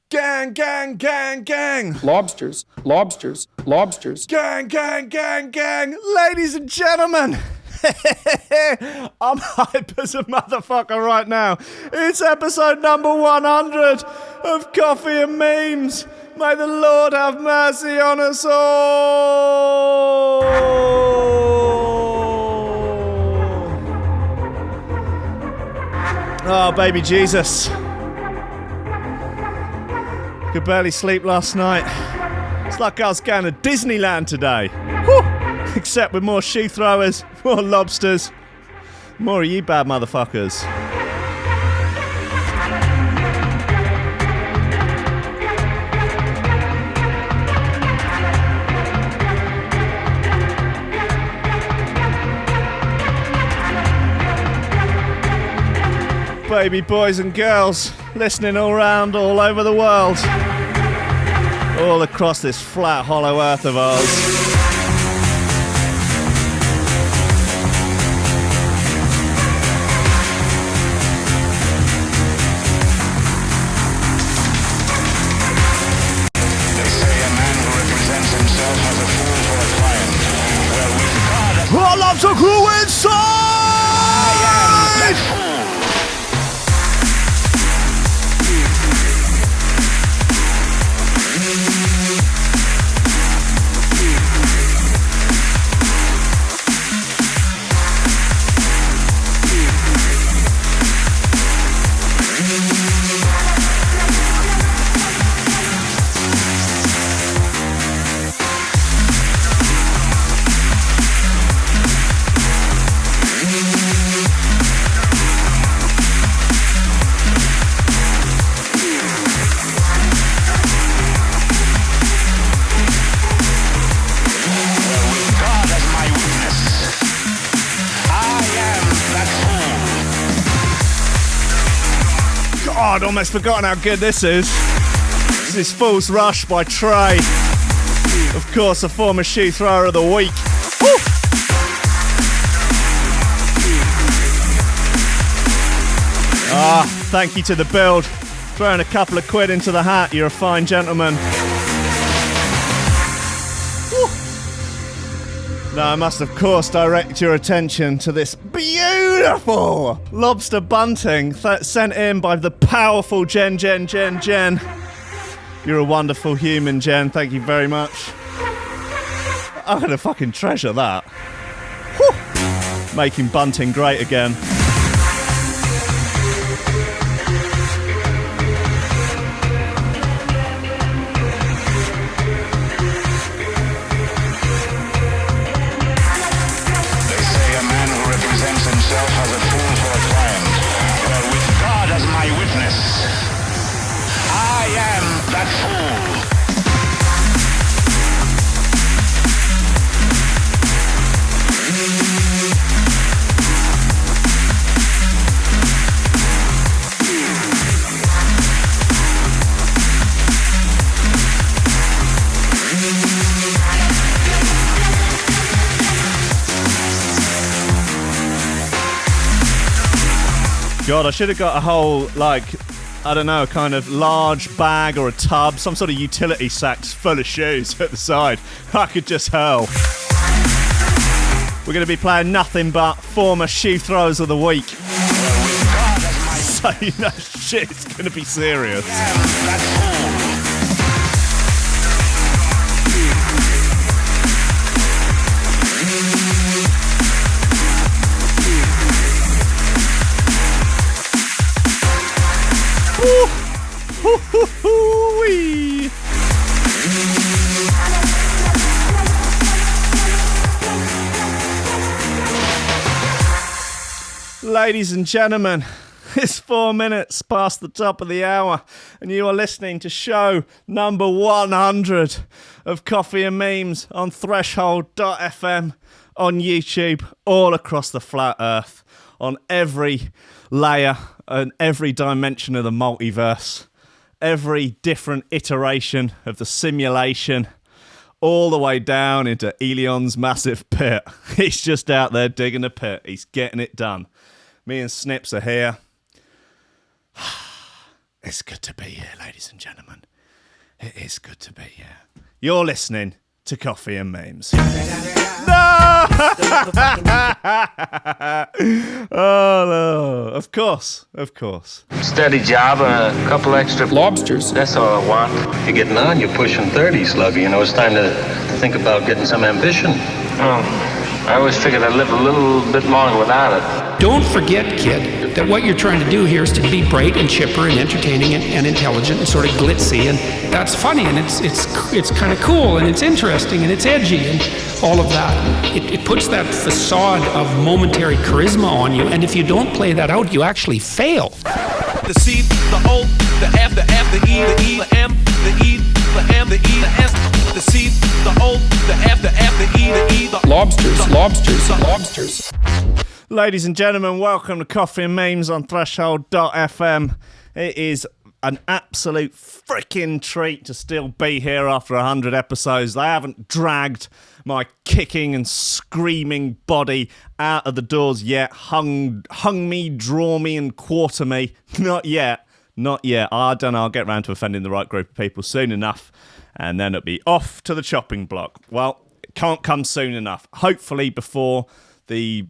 Gang, gang, gang, gang. Lobsters, lobsters, lobsters. Gang, gang, gang, gang. Ladies and gentlemen. I'm hype as a motherfucker right now. It's episode number 100 of Coffee and Memes. May the Lord have mercy on us all. Oh, baby Jesus. Could barely sleep last night. It's like I was going to Disneyland today. Whew. Except with more shoe throwers, more lobsters, more of you bad motherfuckers. Baby boys and girls listening all around, all over the world, all across this flat, hollow earth of ours. They say a man who represents himself has a fool for a client. Well, with God, Our loves are crew inside! I am that fool. I'd almost forgotten how good this is. This is Fool's Rush by Trey. Of course, a former shoe thrower of the week. Woo! Thank you to the build. Throwing a couple of quid into the hat. You're a fine gentleman. Woo! Now, I must, of course, direct your attention to this beautiful lobster bunting sent in by the powerful Jen. You're a wonderful human, Jen. Thank you very much. I'm going to fucking treasure that. Whew. Making bunting great again. Has a fool for a client. Well, with God as my witness, I am that fool. God, I should have got a whole, I don't know, kind of large bag or a tub, some sort of utility sack full of shoes at the side. I could just hurl. We're going to be playing nothing but former shoe throwers of the week. So, you know, shit's going to be serious. Wee. Ladies and gentlemen, it's 4 minutes past the top of the hour, and you are listening to show number 100 of Coffee and Memes on Threshold.fm, on YouTube, all across the flat earth, on every layer and every dimension of the multiverse, every different iteration of the simulation, all the way down into Elion's massive pit. He's just out there digging a pit. He's getting it done. Me and Snips are here. It's good to be here, ladies and gentlemen. It is good to be here. You're listening to Coffee and Memes. Oh, no. Of course. Steady job, a couple extra Lobsters. That's all I want. You're getting on, you're pushing 30, Sluggy. You know, it's time to think about getting some ambition. I always figured I'd live a little bit longer without it. Don't forget, kid, that what you're trying to do here is to be bright and chipper and entertaining and intelligent and sort of glitzy, and that's funny, and it's kind of cool, and it's interesting, and it's edgy, and all of that. It puts that facade of momentary charisma on you, and if you don't play that out, you actually fail. The C, the O, the F, the E, the E, the M, the E, the M, the E, the S, the C, the O, the F, the E, the E, the Lobsters. Ladies and gentlemen, welcome to Coffee and Memes on Threshold.fm. It is an absolute freaking treat to still be here after 100 episodes. They haven't dragged my kicking and screaming body out of the doors yet. Hung me, draw me, and quarter me. Not yet. I don't know. I'll get around to offending the right group of people soon enough, and then it'll be off to the chopping block. Well, it can't come soon enough. Hopefully before the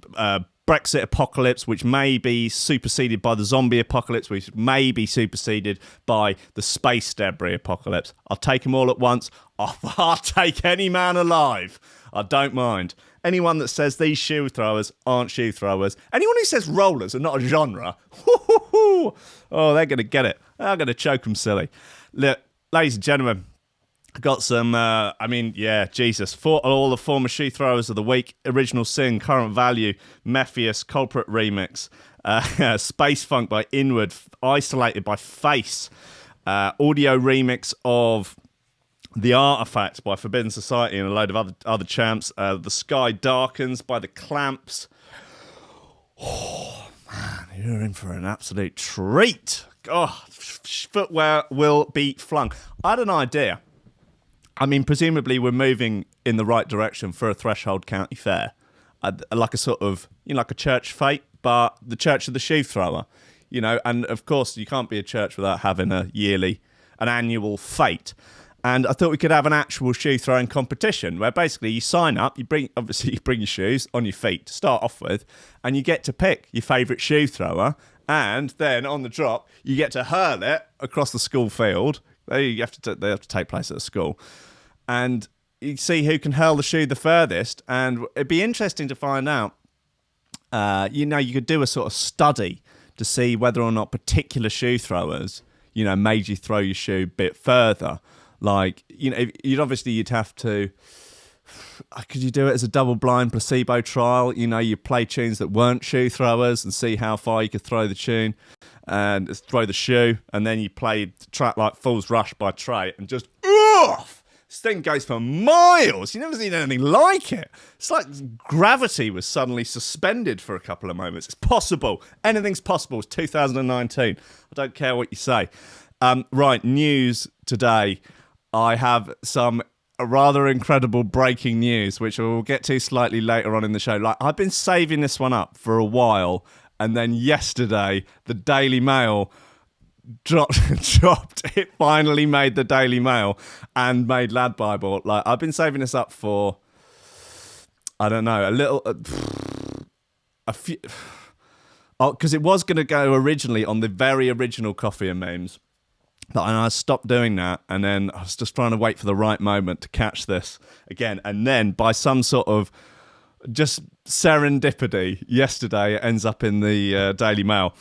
Brexit apocalypse, which may be superseded by the zombie apocalypse, which may be superseded by the space debris apocalypse. I'll take them all at once. I'll take any man alive. I don't mind. Anyone that says these shoe throwers aren't shoe throwers. Anyone who says rollers are not a genre. Oh, they're going to get it. I'm going to choke them silly. Look, ladies and gentlemen, got some, Jesus. For all the former shoe throwers of the week. Original Sin, Current Value, Mephius, Culprit Remix, Space Funk by Inward, Isolated by Face, audio remix of The Artifact by Forbidden Society and a load of other champs. The Sky Darkens by The Clamps. Oh, man, you're in for an absolute treat. Oh, footwear will be flung. I had an idea. I mean, presumably we're moving in the right direction for a Threshold County Fair, like a sort of, like a church fete, but the Church of the Shoe Thrower, and of course you can't be a church without having an annual fete. And I thought we could have an actual shoe throwing competition where basically you sign up, you bring your shoes on your feet to start off with, and you get to pick your favourite shoe thrower, and then on the drop you get to hurl it across the school field. They have to take place at a school. And you see who can hurl the shoe the furthest. And it'd be interesting to find out, you could do a sort of study to see whether or not particular shoe throwers, made you throw your shoe a bit further. Like, you'd have to, could you do it as a double-blind placebo trial? You play tunes that weren't shoe throwers and see how far you could throw the tune and throw the shoe, and then you play the track like Fool's Rush by Trey and just, oof! This thing goes for miles. You never seen anything like it. It's like gravity was suddenly suspended for a couple of moments. It's possible. Anything's possible. It's 2019. I don't care what you say. Right, news today. I have some rather incredible breaking news, which we'll get to slightly later on in the show. Like, I've been saving this one up for a while, and then yesterday, the Daily Mail dropped. It finally made the Daily Mail and made Lad Bible. Like, I've been saving this up for, I don't know, a few, because it was going to go originally on the very original Coffee and Memes. And I stopped doing that, and then I was just trying to wait for the right moment to catch this again. And then, by some sort of just serendipity, yesterday it ends up in the Daily Mail.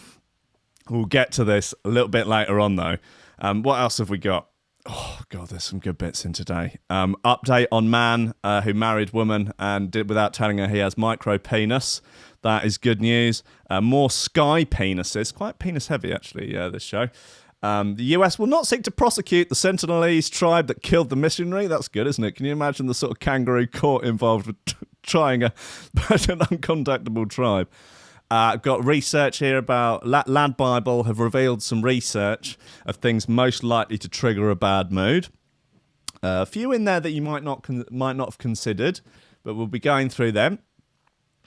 We'll get to this a little bit later on, though. What else have we got? Oh, God, there's some good bits in today. Update on man who married woman and did without telling her he has micro penis. That is good news. More sky penises. Quite penis heavy, actually, this show. The US will not seek to prosecute the Sentinelese tribe that killed the missionary. That's good, isn't it? Can you imagine the sort of kangaroo court involved with trying an uncontactable tribe? Got research here about Lad Bible have revealed some research of things most likely to trigger a bad mood. A few in there that you might not have considered, but we'll be going through them.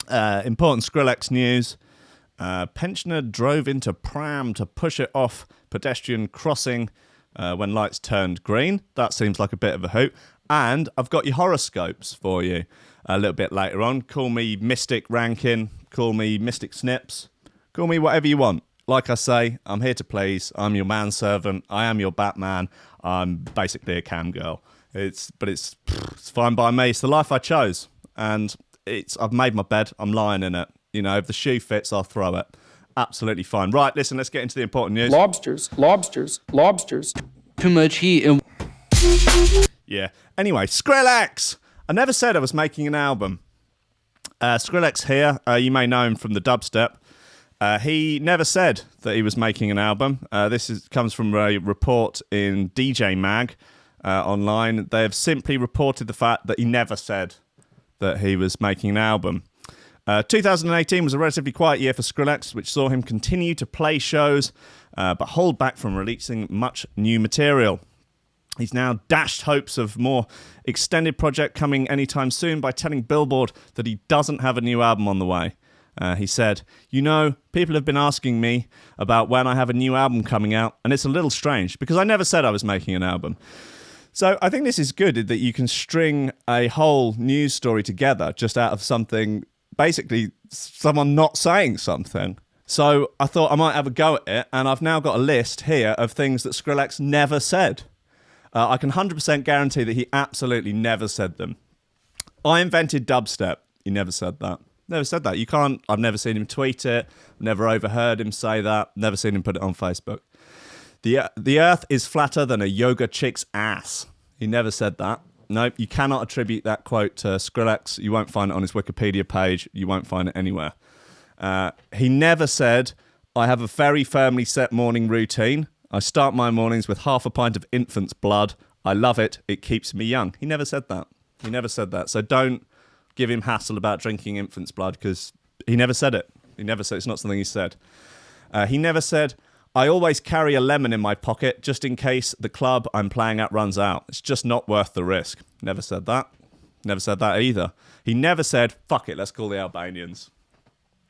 Important Skrillex news. Pensioner drove into pram to push it off pedestrian crossing. When Lights Turned Green. That seems like a bit of a hoot. And I've got your horoscopes for you a little bit later on. Call me Mystic Rankin. Call me Mystic Snips. Call me whatever you want. Like I say, I'm here to please. I'm your manservant. I am your Batman. I'm basically a cam girl. It's fine by me. It's the life I chose. And I've made my bed. I'm lying in it. You know, if the shoe fits, I'll throw it. Absolutely fine. Right, listen, let's get into the important news. Lobsters, lobsters, lobsters. Too much heat and... Yeah. Anyway, Skrillex! I never said I was making an album. Skrillex here. You may know him from the dubstep. He never said that he was making an album. This comes from a report in DJ Mag online. They have simply reported the fact that he never said that he was making an album. 2018 was a relatively quiet year for Skrillex, which saw him continue to play shows, but hold back from releasing much new material. He's now dashed hopes of more extended project coming anytime soon by telling Billboard that he doesn't have a new album on the way. He said, "You know, people have been asking me about when I have a new album coming out, and it's a little strange because I never said I was making an album." So I think this is good that you can string a whole news story together just out of something, basically someone not saying something. So I thought I might have a go at it, and I've now got a list here of things that Skrillex never said. I can 100% guarantee that he absolutely never said them. I invented dubstep. He never said that. Never said that. You can't. I've never seen him tweet it. Never overheard him say that. Never seen him put it on Facebook. The earth is flatter than a yoga chick's ass. He never said that. Nope, you cannot attribute that quote to Skrillex. You won't find it on his Wikipedia page. You won't find it anywhere. He never said, "I have a very firmly set morning routine. I start my mornings with half a pint of infant's blood. I love it. It keeps me young." He never said that. He never said that. So don't give him hassle about drinking infant's blood because he never said it. He never said it's not something he said. He never said, "I always carry a lemon in my pocket just in case the club I'm playing at runs out. It's just not worth the risk." Never said that. Never said that either. He never said, "Fuck it, let's call the Albanians."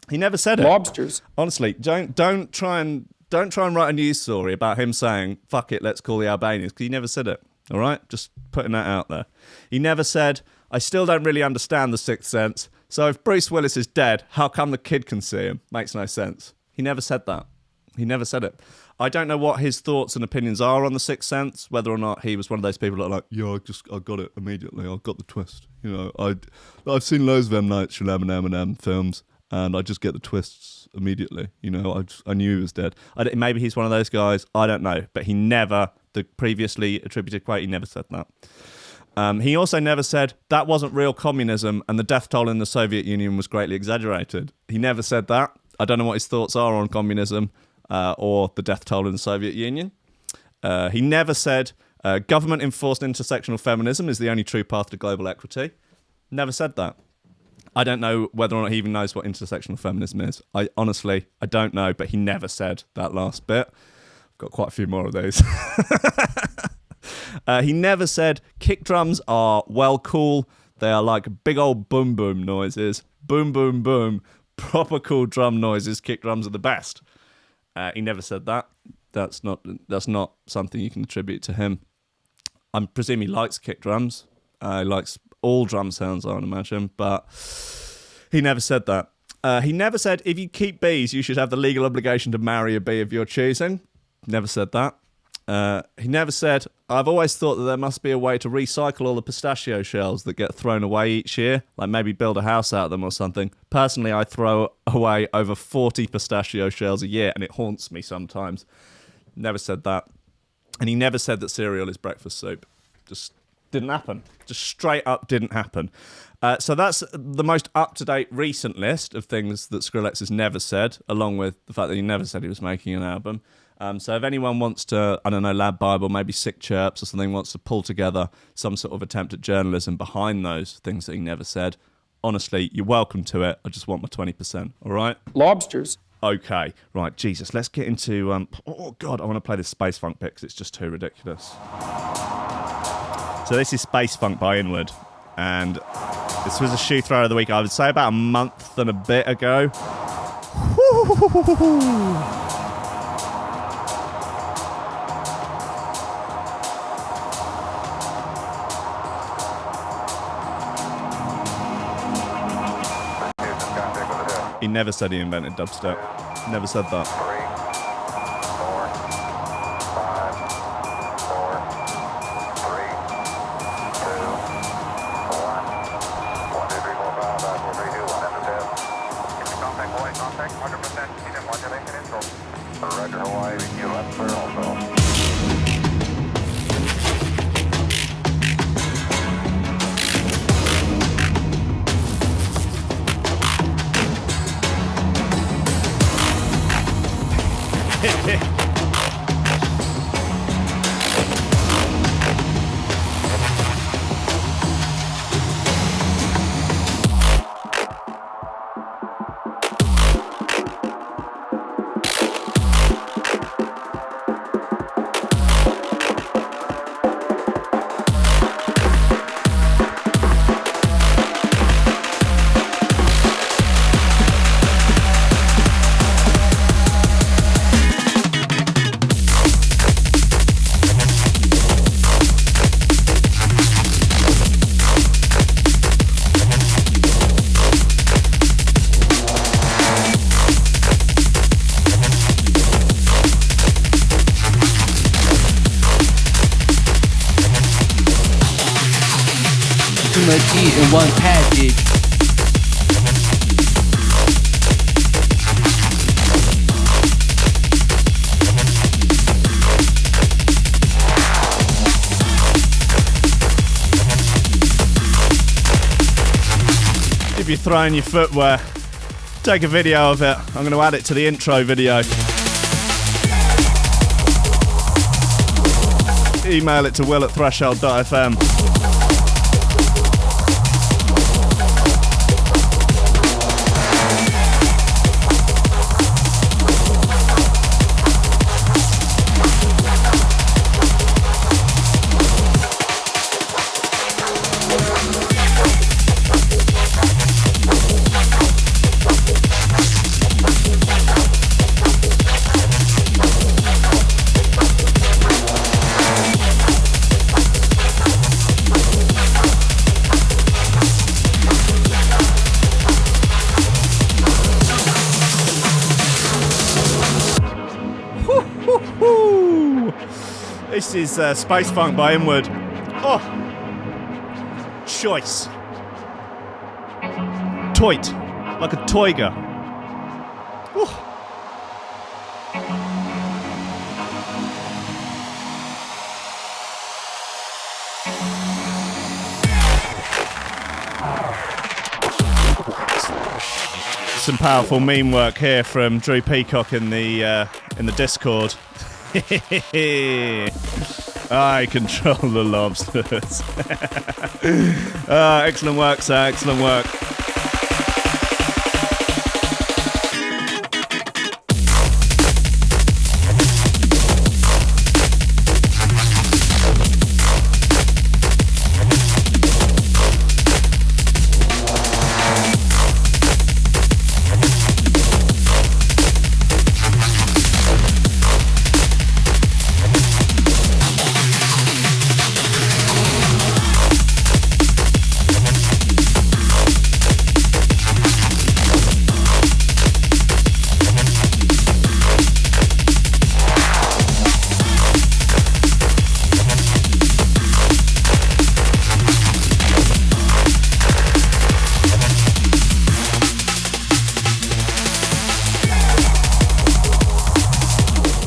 He never said it. Lobsters. Honestly, don't try and write a news story about him saying, "Fuck it, let's call the Albanians," because he never said it. All right? Just putting that out there. He never said, "I still don't really understand the Sixth Sense. So if Bruce Willis is dead, how come the kid can see him? Makes no sense." He never said that. He never said it. I don't know what his thoughts and opinions are on the Sixth Sense, whether or not he was one of those people that are like, "Yeah, I got it immediately. I got the twist. You know, I've seen loads of M. Night Shyamalan films, and I just get the twists immediately. You know, I knew he was dead." Maybe he's one of those guys. I don't know. But he never, the previously attributed quote, he never said that. He also never said that wasn't real communism and the death toll in the Soviet Union was greatly exaggerated. He never said that. I don't know what his thoughts are on communism or the death toll in the Soviet Union. He never said government-enforced intersectional feminism is the only true path to global equity. Never said that. I don't know whether or not he even knows what intersectional feminism is. I don't know, but he never said that last bit. I've got quite a few more of those. He never said kick drums are well cool. They are like big old boom boom noises. Boom boom boom. Proper cool drum noises. Kick drums are the best. He never said that. That's not something you can attribute to him. I presume he likes kick drums. He likes all drum sounds, I would imagine, but he never said that. He never said, if you keep bees, you should have the legal obligation to marry a bee of your choosing. Never said that. He never said, I've always thought that there must be a way to recycle all the pistachio shells that get thrown away each year, like maybe build a house out of them or something. Personally, I throw away over 40 pistachio shells a year, and it haunts me sometimes. Never said that. And he never said that cereal is breakfast soup. Just didn't happen. Just straight up didn't happen. So that's the most up-to-date recent list of things that Skrillex has never said, along with the fact that he never said he was making an album. So if anyone wants to, I don't know, Lab Bible, maybe Sick Chirps or something, wants to pull together some sort of attempt at journalism behind those things that he never said, honestly, you're welcome to it. I just want my 20%, all right? Lobsters. Okay, right, Jesus, let's get into, oh God, I want to play this Space Funk bit because it's just too ridiculous. So this is Space Funk by Inward, and this was a shoe thrower of the week, I would say about a month and a bit ago. He never said he invented dubstep. Never said that. 3, 4, 5, 4, 3, 2, 1. 1, 2, 3, 4, 5, 5, 4, 3, 2, 1, end of test. Contact Hawaii, contact 100%. Heat modulation intro. Roger Hawaii, you left clear also. In one package. If you're throwing your footwear, take a video of it. I'm going to add it to the intro video. Email it to will@threshold.fm. This is Space Funk by Inward. Oh! Choice. Toit. Like a toiger. Oh. Some powerful meme work here from Drew Peacock in the Discord. I control the lobsters. Excellent work, sir. Excellent work.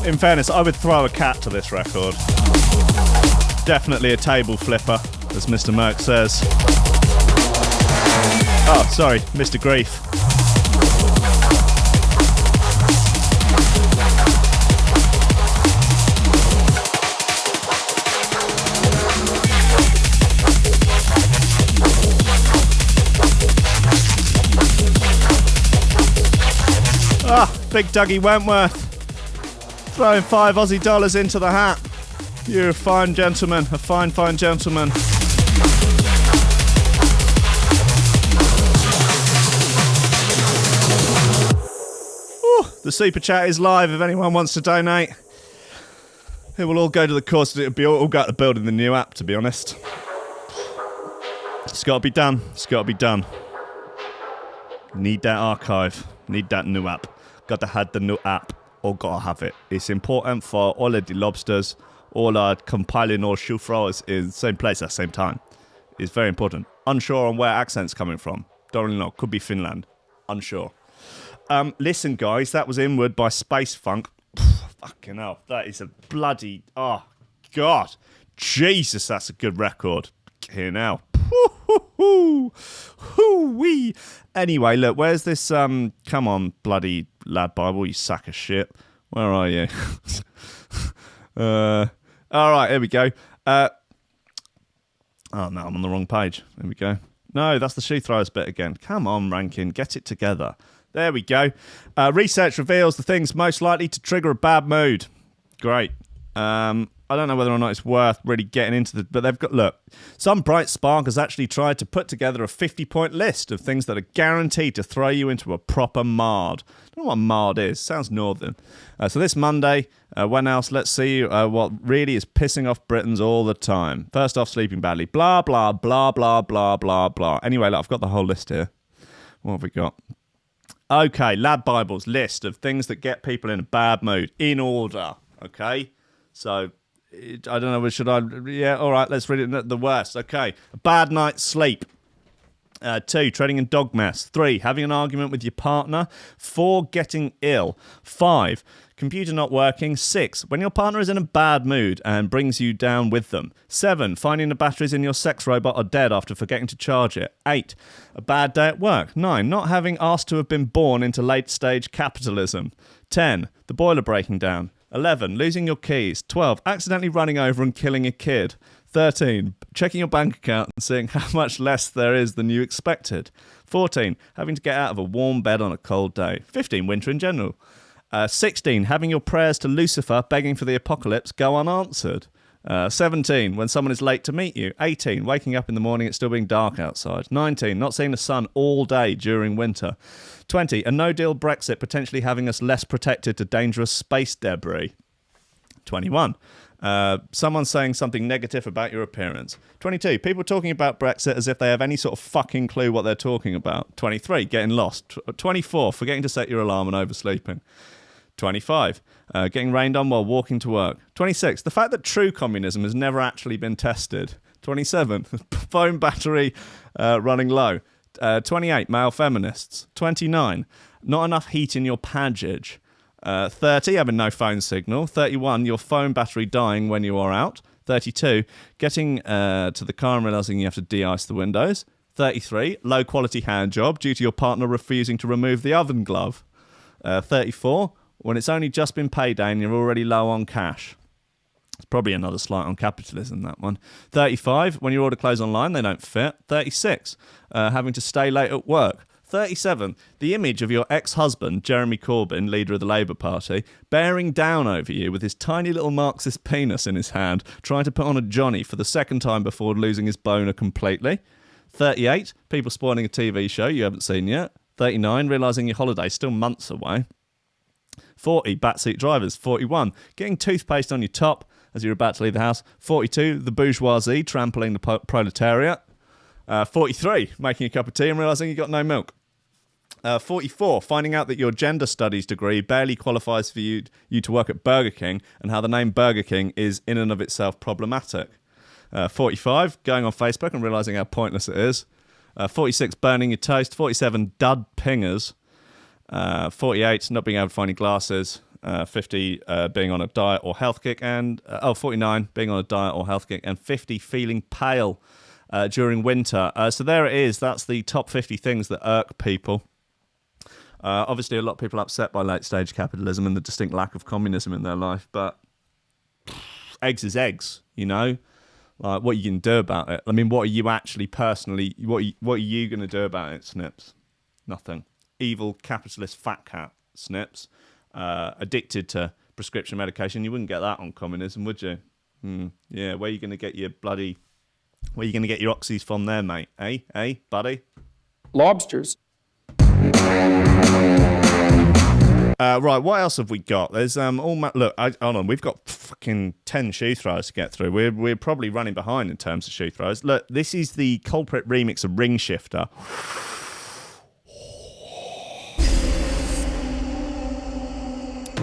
In fairness, I would throw a cat to this record. Definitely a table flipper, as Mr. Merck says. Oh, sorry, Mr. Grief. Ah, Big Dougie Wentworth. Throwing $5 Aussie into the hat. You're a fine gentleman, a fine, fine gentleman. Ooh, the super chat is live if anyone wants to donate. It will all go to the cause. It'll be all go to building the new app, to be honest. It's got to be done. It's got to be done. Need that archive. Need that new app. Gotta have the new app, or gotta have it. It's important for all of the lobsters, all compiling all shoe throwers in the same place at the same time. It's very important. Unsure on where accent's coming from. Don't really know. Could be Finland. Unsure. Listen, guys, that was Inward by Space Funk. Fucking hell. That is a bloody... Oh, God. Jesus, that's a good record. Here now. Hoo-wee. Anyway, look, where's this... come on, bloody lad Bible, you sack of shit. Where are you? All right, here we go. Oh, no, I'm on the wrong page. There we go. No, that's the shoe throwers bit again. Come on, Rankin, get it together. There we go. Research reveals the things most likely to trigger a bad mood. Great. I don't know whether or not it's worth really getting into the... But they've got... Look, some bright spark has actually tried to put together a 50-point list of things that are guaranteed to throw you into a proper mard. I don't know what mard is. Sounds northern. So this Monday, when else? Let's see what really is pissing off Britons all the time. First off, sleeping badly. Blah, blah, blah, blah, blah, blah, blah. Anyway, look, I've got the whole list here. What have we got? Okay, Lad Bible's list of things that get people in a bad mood. In order, okay? So... I don't know, should I... Yeah, all right, let's read it. The worst. Okay. A bad night's sleep. 2, treading in dog mess. 3, having an argument with your partner. 4, getting ill. 5, computer not working. 6, when your partner is in a bad mood and brings you down with them. 7, finding the batteries in your sex robot are dead after forgetting to charge it. 8, a bad day at work. 9, not having asked to have been born into late-stage capitalism. 10, the boiler breaking down. 11, losing your keys. 12, accidentally running over and killing a kid. 13, checking your bank account and seeing how much less there is than you expected. 14, having to get out of a warm bed on a cold day. 15, winter in general. 16, having your prayers to Lucifer begging for the apocalypse go unanswered. 17, when someone is late to meet you. 18, waking up in the morning it's still being dark outside. 19, not seeing the sun all day during winter. 20, a no-deal Brexit potentially having us less protected to dangerous space debris. 21, someone saying something negative about your appearance. 22, people talking about Brexit as if they have any sort of fucking clue what they're talking about. 23, getting lost. 24, forgetting to set your alarm and oversleeping. 25, getting rained on while walking to work. 26, the fact that true communism has never actually been tested. 27, phone battery running low. 28, male feminists. 29, not enough heat in your package. 30, having no phone signal. 31, your phone battery dying when you are out. 32, getting to the car and realising you have to de-ice the windows. 33, low quality hand job due to your partner refusing to remove the oven glove. 34, when it's only just been payday and you're already low on cash. It's probably another slight on capitalism, that one. 35, when you order clothes online, they don't fit. 36, having to stay late at work. 37, the image of your ex-husband, Jeremy Corbyn, leader of the Labour Party, bearing down over you with his tiny little Marxist penis in his hand, trying to put on a Johnny for the second time before losing his boner completely. 38, people spoiling a TV show you haven't seen yet. 39, realising your holiday's still months away. 40, backseat drivers. 41, getting toothpaste on your top as you're about to leave the house. 42, the bourgeoisie trampling the proletariat. 43, making a cup of tea and realising you got no milk. 44, finding out that your gender studies degree barely qualifies for you to work at Burger King and how the name Burger King is in and of itself problematic. 45, going on Facebook and realising how pointless it is. 46, burning your toast. 47, dud pingers. 48, not being able to find your glasses. 50, being on a diet or health kick. And 49, being on a diet or health kick. And 50, feeling pale during winter. So there it is. That's the top 50 things that irk people. Obviously, a lot of people are upset by late-stage capitalism and the distinct lack of communism in their life. But eggs is eggs, you know? Like, what are you going to do about it? I mean, what are you actually personally... What are you going to do about it, Snips? Nothing. Evil capitalist fat cat, Snips. Addicted to prescription medication. You wouldn't get that on communism, would you? Yeah, where are you going to get your bloody... Where are you going to get your oxys from there, mate? Eh, buddy? Lobsters. Right, what else have we got? There's look, hold on, we've got fucking 10 shoe throws to get through. We're probably running behind in terms of shoe throws. Look, this is the Culprit remix of Ring Shifter.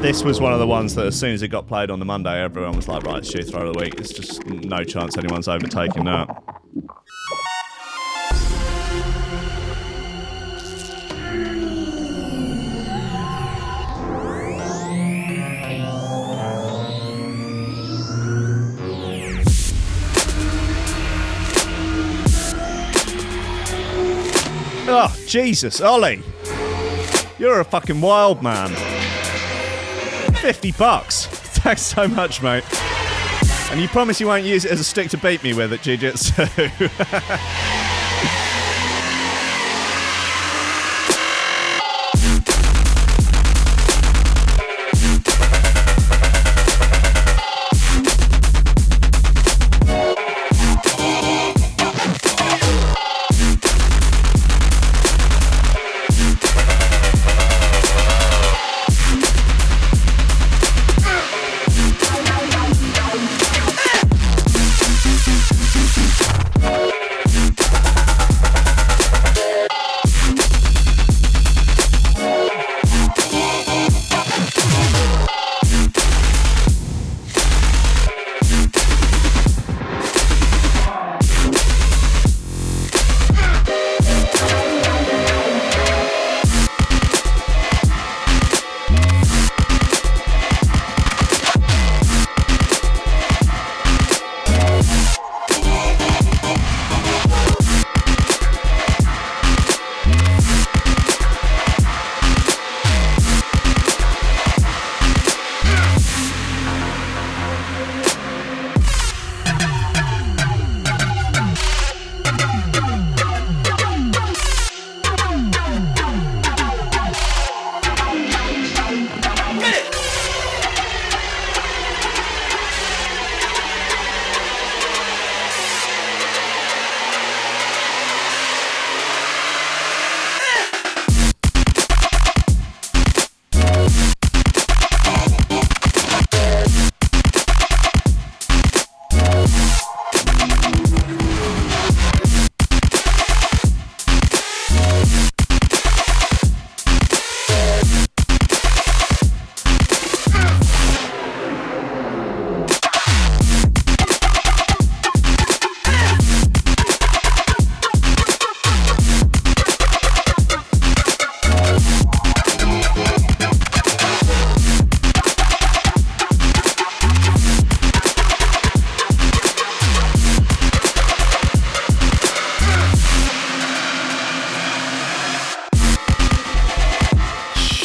This was one of the ones that as soon as it got played on the Monday, everyone was like, right, it's shoe throw of the week. There's just no chance anyone's overtaking that. Oh, Jesus, Ollie. You're a fucking wild man. $50. Thanks so much, mate. And you promise you won't use it as a stick to beat me with at Jiu-Jitsu.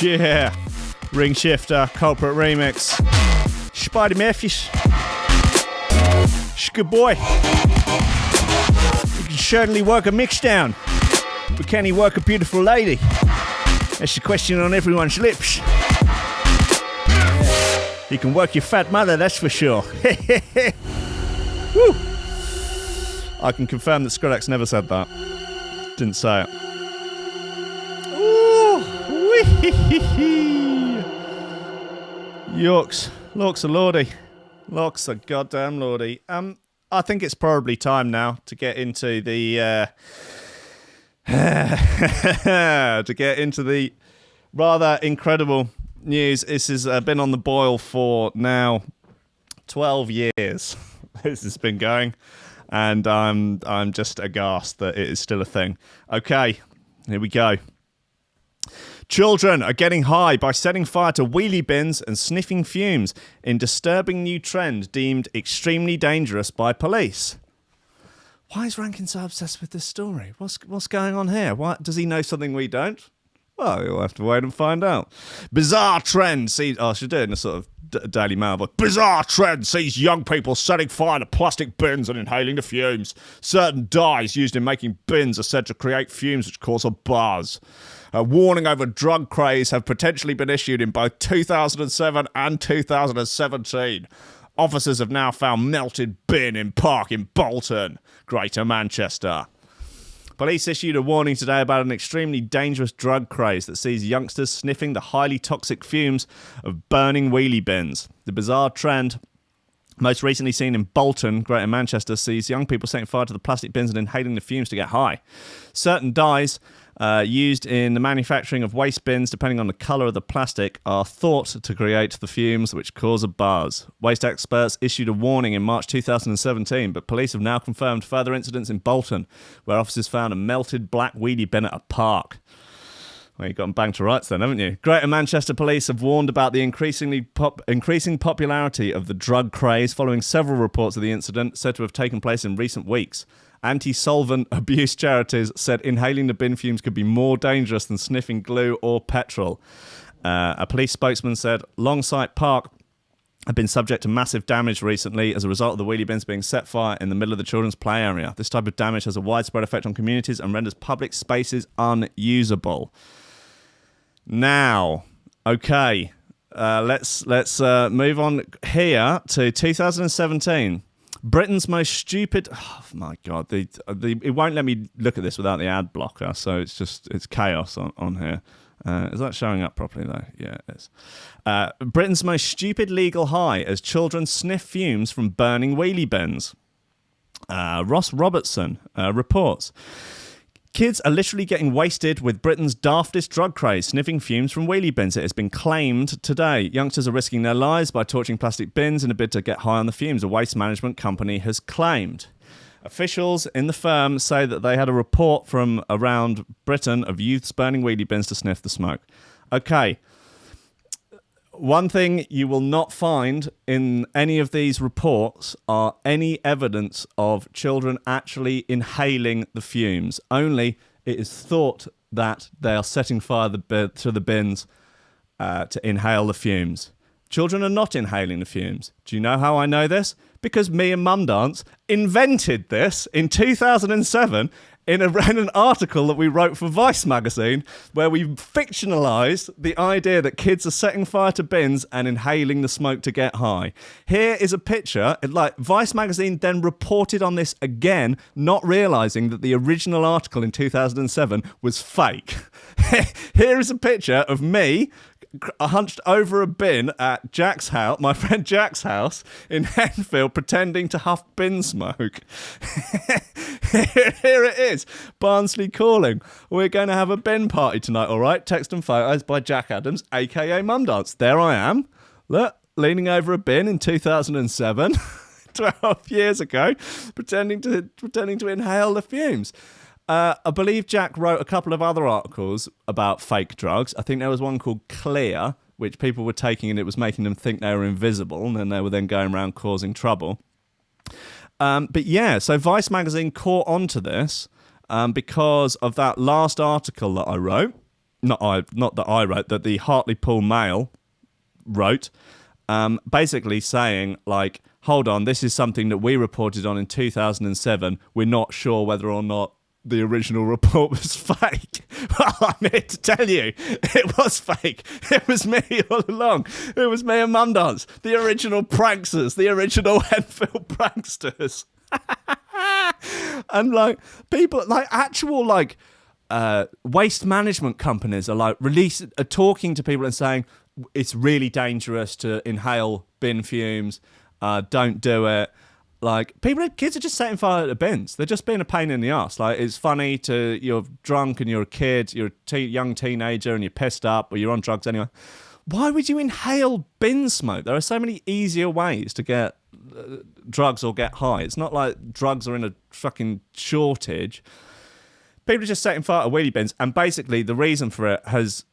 Yeah, Ring Shifter, Culprit Remix, Spider Murphys. Good boy. You can certainly work a mix down, but can he work a beautiful lady? That's the question on everyone's lips. He can work your fat mother, that's for sure. Woo. I can confirm that Skrillex never said that. Didn't say it. Yorks, Lorks a lordy. Lorks a goddamn lordy. I think it's probably time now to get into the rather incredible news. This has been on the boil for now 12 years. This has been going, and I'm just aghast that it is still a thing. Okay, here we go. Children are getting high by setting fire to wheelie bins and sniffing fumes in disturbing new trend deemed extremely dangerous by police. Why is Rankin so obsessed with this story? What's going on here? Why does he know something we don't? Well, you'll have to wait and find out. Bizarre trend sees... I should do it in a sort of Daily Mail, but bizarre trend sees young people setting fire to plastic bins and inhaling the fumes. Certain dyes used in making bins are said to create fumes which cause a buzz. A warning over drug craze have potentially been issued in both 2007 and 2017. Officers have now found melted bin in park in Bolton, Greater Manchester. Police issued a warning today about an extremely dangerous drug craze that sees youngsters sniffing the highly toxic fumes of burning wheelie bins. The bizarre trend, most recently seen in Bolton, Greater Manchester, sees young people setting fire to the plastic bins and inhaling the fumes to get high. Certain dyes used in the manufacturing of waste bins, depending on the colour of the plastic, are thought to create the fumes which cause a buzz. Waste experts issued a warning in March 2017, but police have now confirmed further incidents in Bolton, where officers found a melted black wheelie bin at a park. Well, you've gotten banged to rights then, haven't you? Greater Manchester Police have warned about the increasing popularity of the drug craze following several reports of the incident said to have taken place in recent weeks. Anti-solvent abuse charities said inhaling the bin fumes could be more dangerous than sniffing glue or petrol. A police spokesman said Longsight Park have been subject to massive damage recently as a result of the wheelie bins being set fire in the middle of the children's play area. This type of damage has a widespread effect on communities and renders public spaces unusable. Now, okay, let's move on here to 2017. Britain's most stupid. Oh my God, it won't let me look at this without the ad blocker, so it's chaos on here. Is that showing up properly though? Yeah, it is. Britain's most stupid legal high as children sniff fumes from burning wheelie bins. Ross Robertson reports. Kids are literally getting wasted with Britain's daftest drug craze, sniffing fumes from wheelie bins. It has been claimed today. Youngsters are risking their lives by torching plastic bins in a bid to get high on the fumes, a waste management company has claimed. Officials in the firm say that they had a report from around Britain of youths burning wheelie bins to sniff the smoke. Okay. One thing you will not find in any of these reports are any evidence of children actually inhaling the fumes. Only it is thought that they are setting fire to the bins to inhale the fumes. Children are not inhaling the fumes. Do you know how I know this? Because me and Mum Dance invented this in 2007 in an article that we wrote for Vice magazine, where we fictionalised the idea that kids are setting fire to bins and inhaling the smoke to get high. Here is a picture. Vice magazine then reported on this again, not realising that the original article in 2007 was fake. Here is a picture of me hunched over a bin at Jack's house, my friend Jack's house in Henfield, pretending to huff bin smoke. Here it is, Barnsley calling. We're going to have a bin party tonight, all right? Text and photos by Jack Adams, aka Mum Dance. There I am, look, leaning over a bin in 2007, 12 years ago, pretending to inhale the fumes. I believe Jack wrote a couple of other articles about fake drugs. I think there was one called Clear, which people were taking and it was making them think they were invisible, and then they were then going around causing trouble. But yeah, so Vice magazine caught onto this because of that last article that I wrote. That the Hartlepool Mail wrote, basically saying, like, hold on, this is something that we reported on in 2007. We're not sure whether or not the original report was fake. Well, I'm here to tell you, it was fake. It was me all along. It was me and Mum Dance, the original pranksters, the original Enfield pranksters. And like people, like actual like waste management companies are like talking to people and saying it's really dangerous to inhale bin fumes. Don't do it. Like, kids are just setting fire at the bins. They're just being a pain in the ass. Like, it's funny you're drunk and you're a kid, you're a young teenager and you're pissed up or you're on drugs anyway. Why would you inhale bin smoke? There are so many easier ways to get drugs or get high. It's not like drugs are in a fucking shortage. People are just setting fire at wheelie bins, and basically the reason for it has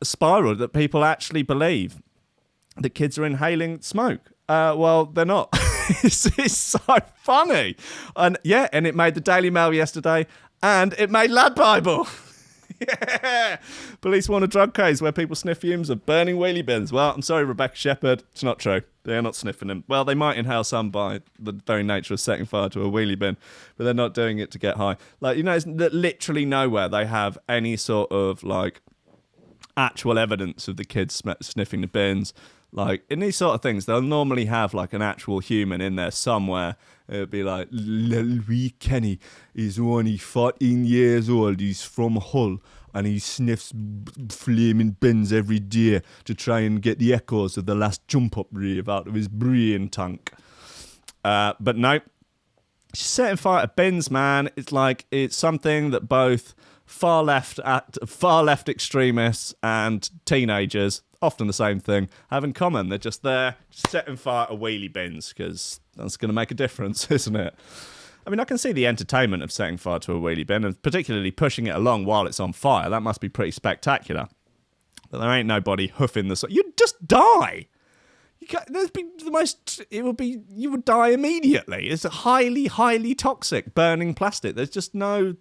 spiraled that people actually believe that kids are inhaling smoke. Well, they're not. It's so funny. And yeah, and it made the Daily Mail yesterday, and it made Lad Bible. Yeah. Police want a drug case where people sniff fumes of burning wheelie bins. Well, I'm sorry, Rebecca Shepherd. It's not true. They're not sniffing them. Well, they might inhale some by the very nature of setting fire to a wheelie bin, but they're not doing it to get high. Like, you know, it's literally nowhere they have any sort of like actual evidence of the kids sniffing the bins. Like, in these sort of things, they'll normally have, like, an actual human in there somewhere. It'll be like, little wee Kenny is only 14 years old. He's from Hull, and he sniffs flaming bins every day to try and get the echoes of the last jump-up rave out of his brain tank. But no, setting fire to bins, man, it's like, it's something that both far left extremists and teenagers, often the same thing, have in common. They're just there setting fire to wheelie bins because that's going to make a difference, isn't it? I mean, I can see the entertainment of setting fire to a wheelie bin and particularly pushing it along while it's on fire. That must be pretty spectacular. But there ain't nobody hoofing the... You'd just die. You would die immediately. It's a highly, highly toxic burning plastic. There's no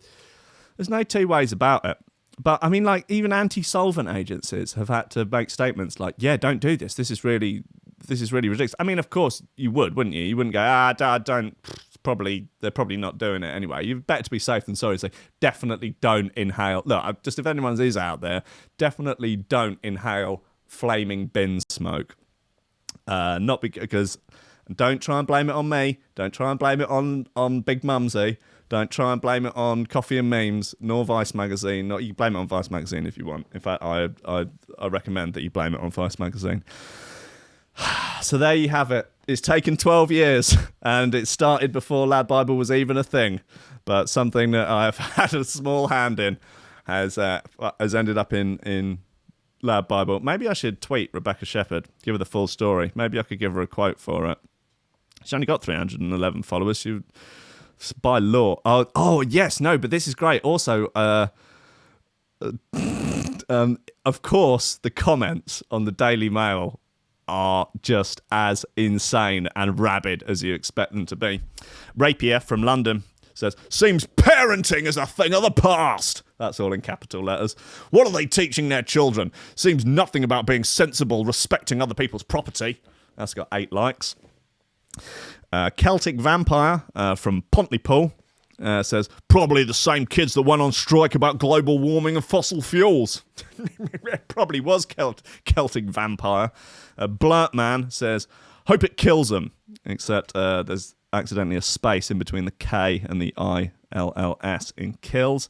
two ways about it. But I mean, like, even anti-solvent agencies have had to make statements like, yeah, don't do this. This is really ridiculous. I mean, of course you would, wouldn't you? You wouldn't go, don't. They're probably not doing it anyway. You're better to be safe than sorry. So definitely don't inhale. Look, just if anyone is out there, definitely don't inhale flaming bin smoke. Not because, don't try and blame it on me. Don't try and blame it on Big Mumsy. Don't try and blame it on Coffee and Memes, nor Vice Magazine. You can blame it on Vice Magazine if you want. In fact, I recommend that you blame it on Vice Magazine. So there you have it. It's taken 12 years, and it started before Lad Bible was even a thing. But something that I've had a small hand in has ended up in Lad Bible. Maybe I should tweet Rebecca Shepherd, give her the full story. Maybe I could give her a quote for it. She's only got 311 followers. She, by law. Oh yes, no, but this is great. Also, of course, the comments on the Daily Mail are just as insane and rabid as you expect them to be. Rapier from London says, seems parenting is a thing of the past. That's all in capital letters. What are they teaching their children? Seems nothing about being sensible, respecting other people's property. That's got 8 likes. Celtic Vampire from Pontypool says, probably the same kids that went on strike about global warming and fossil fuels. It probably was Celtic Vampire. Blurtman says, hope it kills them. Except there's accidentally a space in between the K and the ILLS in kills.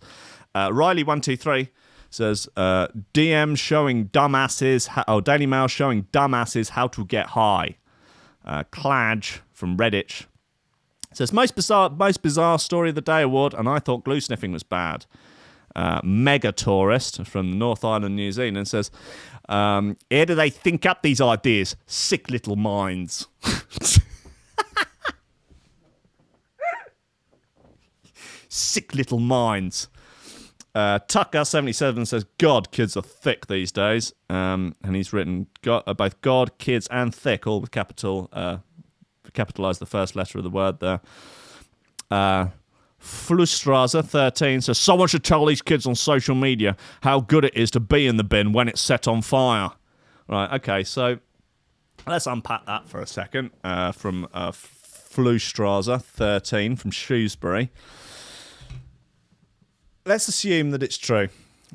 Riley123 says, DM showing dumbasses, Daily Mail showing dumbasses how to get high. Cladge from Redditch says, most bizarre story of the day award, and I thought glue sniffing was bad. Mega Tourist from North Island, New Zealand says, how do they think up these ideas? Sick little minds. Sick little minds. Tucker77 says, God, kids are thick these days. And he's written both God, kids, and thick, all with capitalize the first letter of the word there. Flustraza 13 says, someone should tell these kids on social media how good it is to be in the bin when it's set on fire. Right, okay, so let's unpack that for a second. From Flustraza 13 from Shrewsbury. Let's assume that it's true.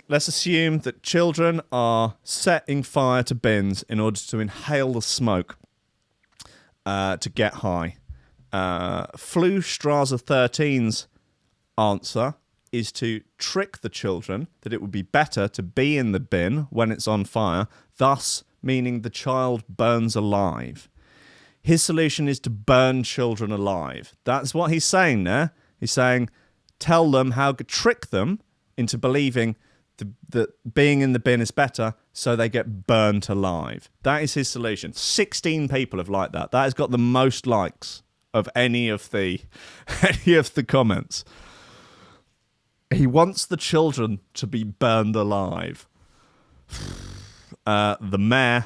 Let's assume that children are setting fire to bins in order to inhale the smoke to get high. Flustraza 13's answer is to trick the children that it would be better to be in the bin when it's on fire, thus meaning the child burns alive. His solution is to burn children alive. That's what he's saying there. He's saying, tell them trick them into believing that being in the bin is better, so they get burnt alive. That is his solution. 16 people have liked that. That has got the most likes of any of the comments. He wants the children to be burned alive. The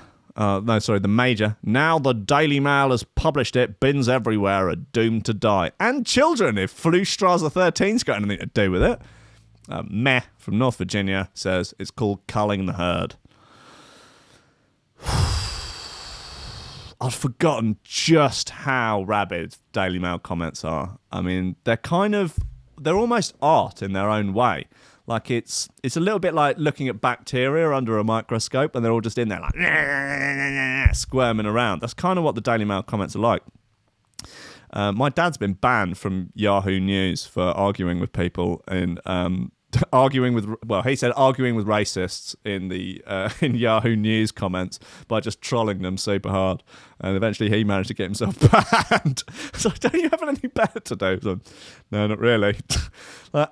Major. Now the Daily Mail has published it. Bins everywhere are doomed to die. And children, if Flustraza 13's got anything to do with it. Meh from North Virginia says it's called culling the herd. I've forgotten just how rabid Daily Mail comments are. I mean, they're almost art in their own way. Like it's a little bit like looking at bacteria under a microscope, and they're all just in there like squirming around. That's kind of what the Daily Mail comments are like. My dad's been banned from Yahoo News for arguing with people in arguing with racists in the in Yahoo News comments by just trolling them super hard, and eventually he managed to get himself banned. So don't you have anything better to do? No, not really.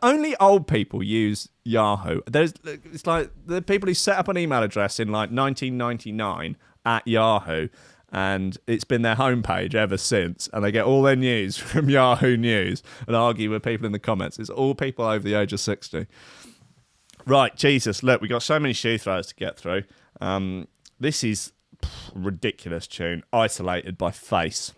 Only old people use Yahoo. It's like the people who set up an email address in like 1999 at Yahoo, and it's been their homepage ever since, and they get all their news from Yahoo News and argue with people in the comments. It's all people over the age of 60. Right, Jesus, look, we got so many shoe throws to get through. This is ridiculous tune, Isolated by Face.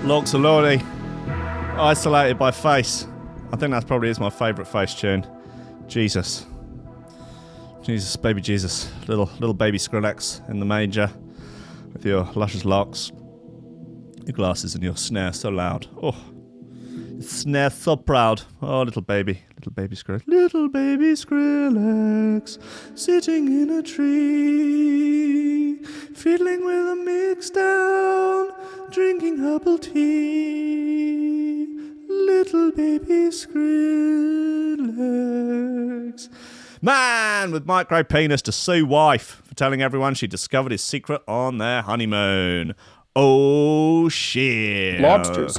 Loxalori, Isolated by Face. I think that probably is my favourite Face tune. Jesus, baby Jesus, little baby Skrillex in the manger with your luscious locks, your glasses and your snare so loud. Oh, your snare so proud. Oh, little baby Skrillex. Little baby Skrillex, sitting in a tree, fiddling with a mix down, drinking herbal tea. little baby Skrillex. Man with micro penis to sue wife for telling everyone she discovered his secret on their honeymoon. Oh, shit. Lobsters.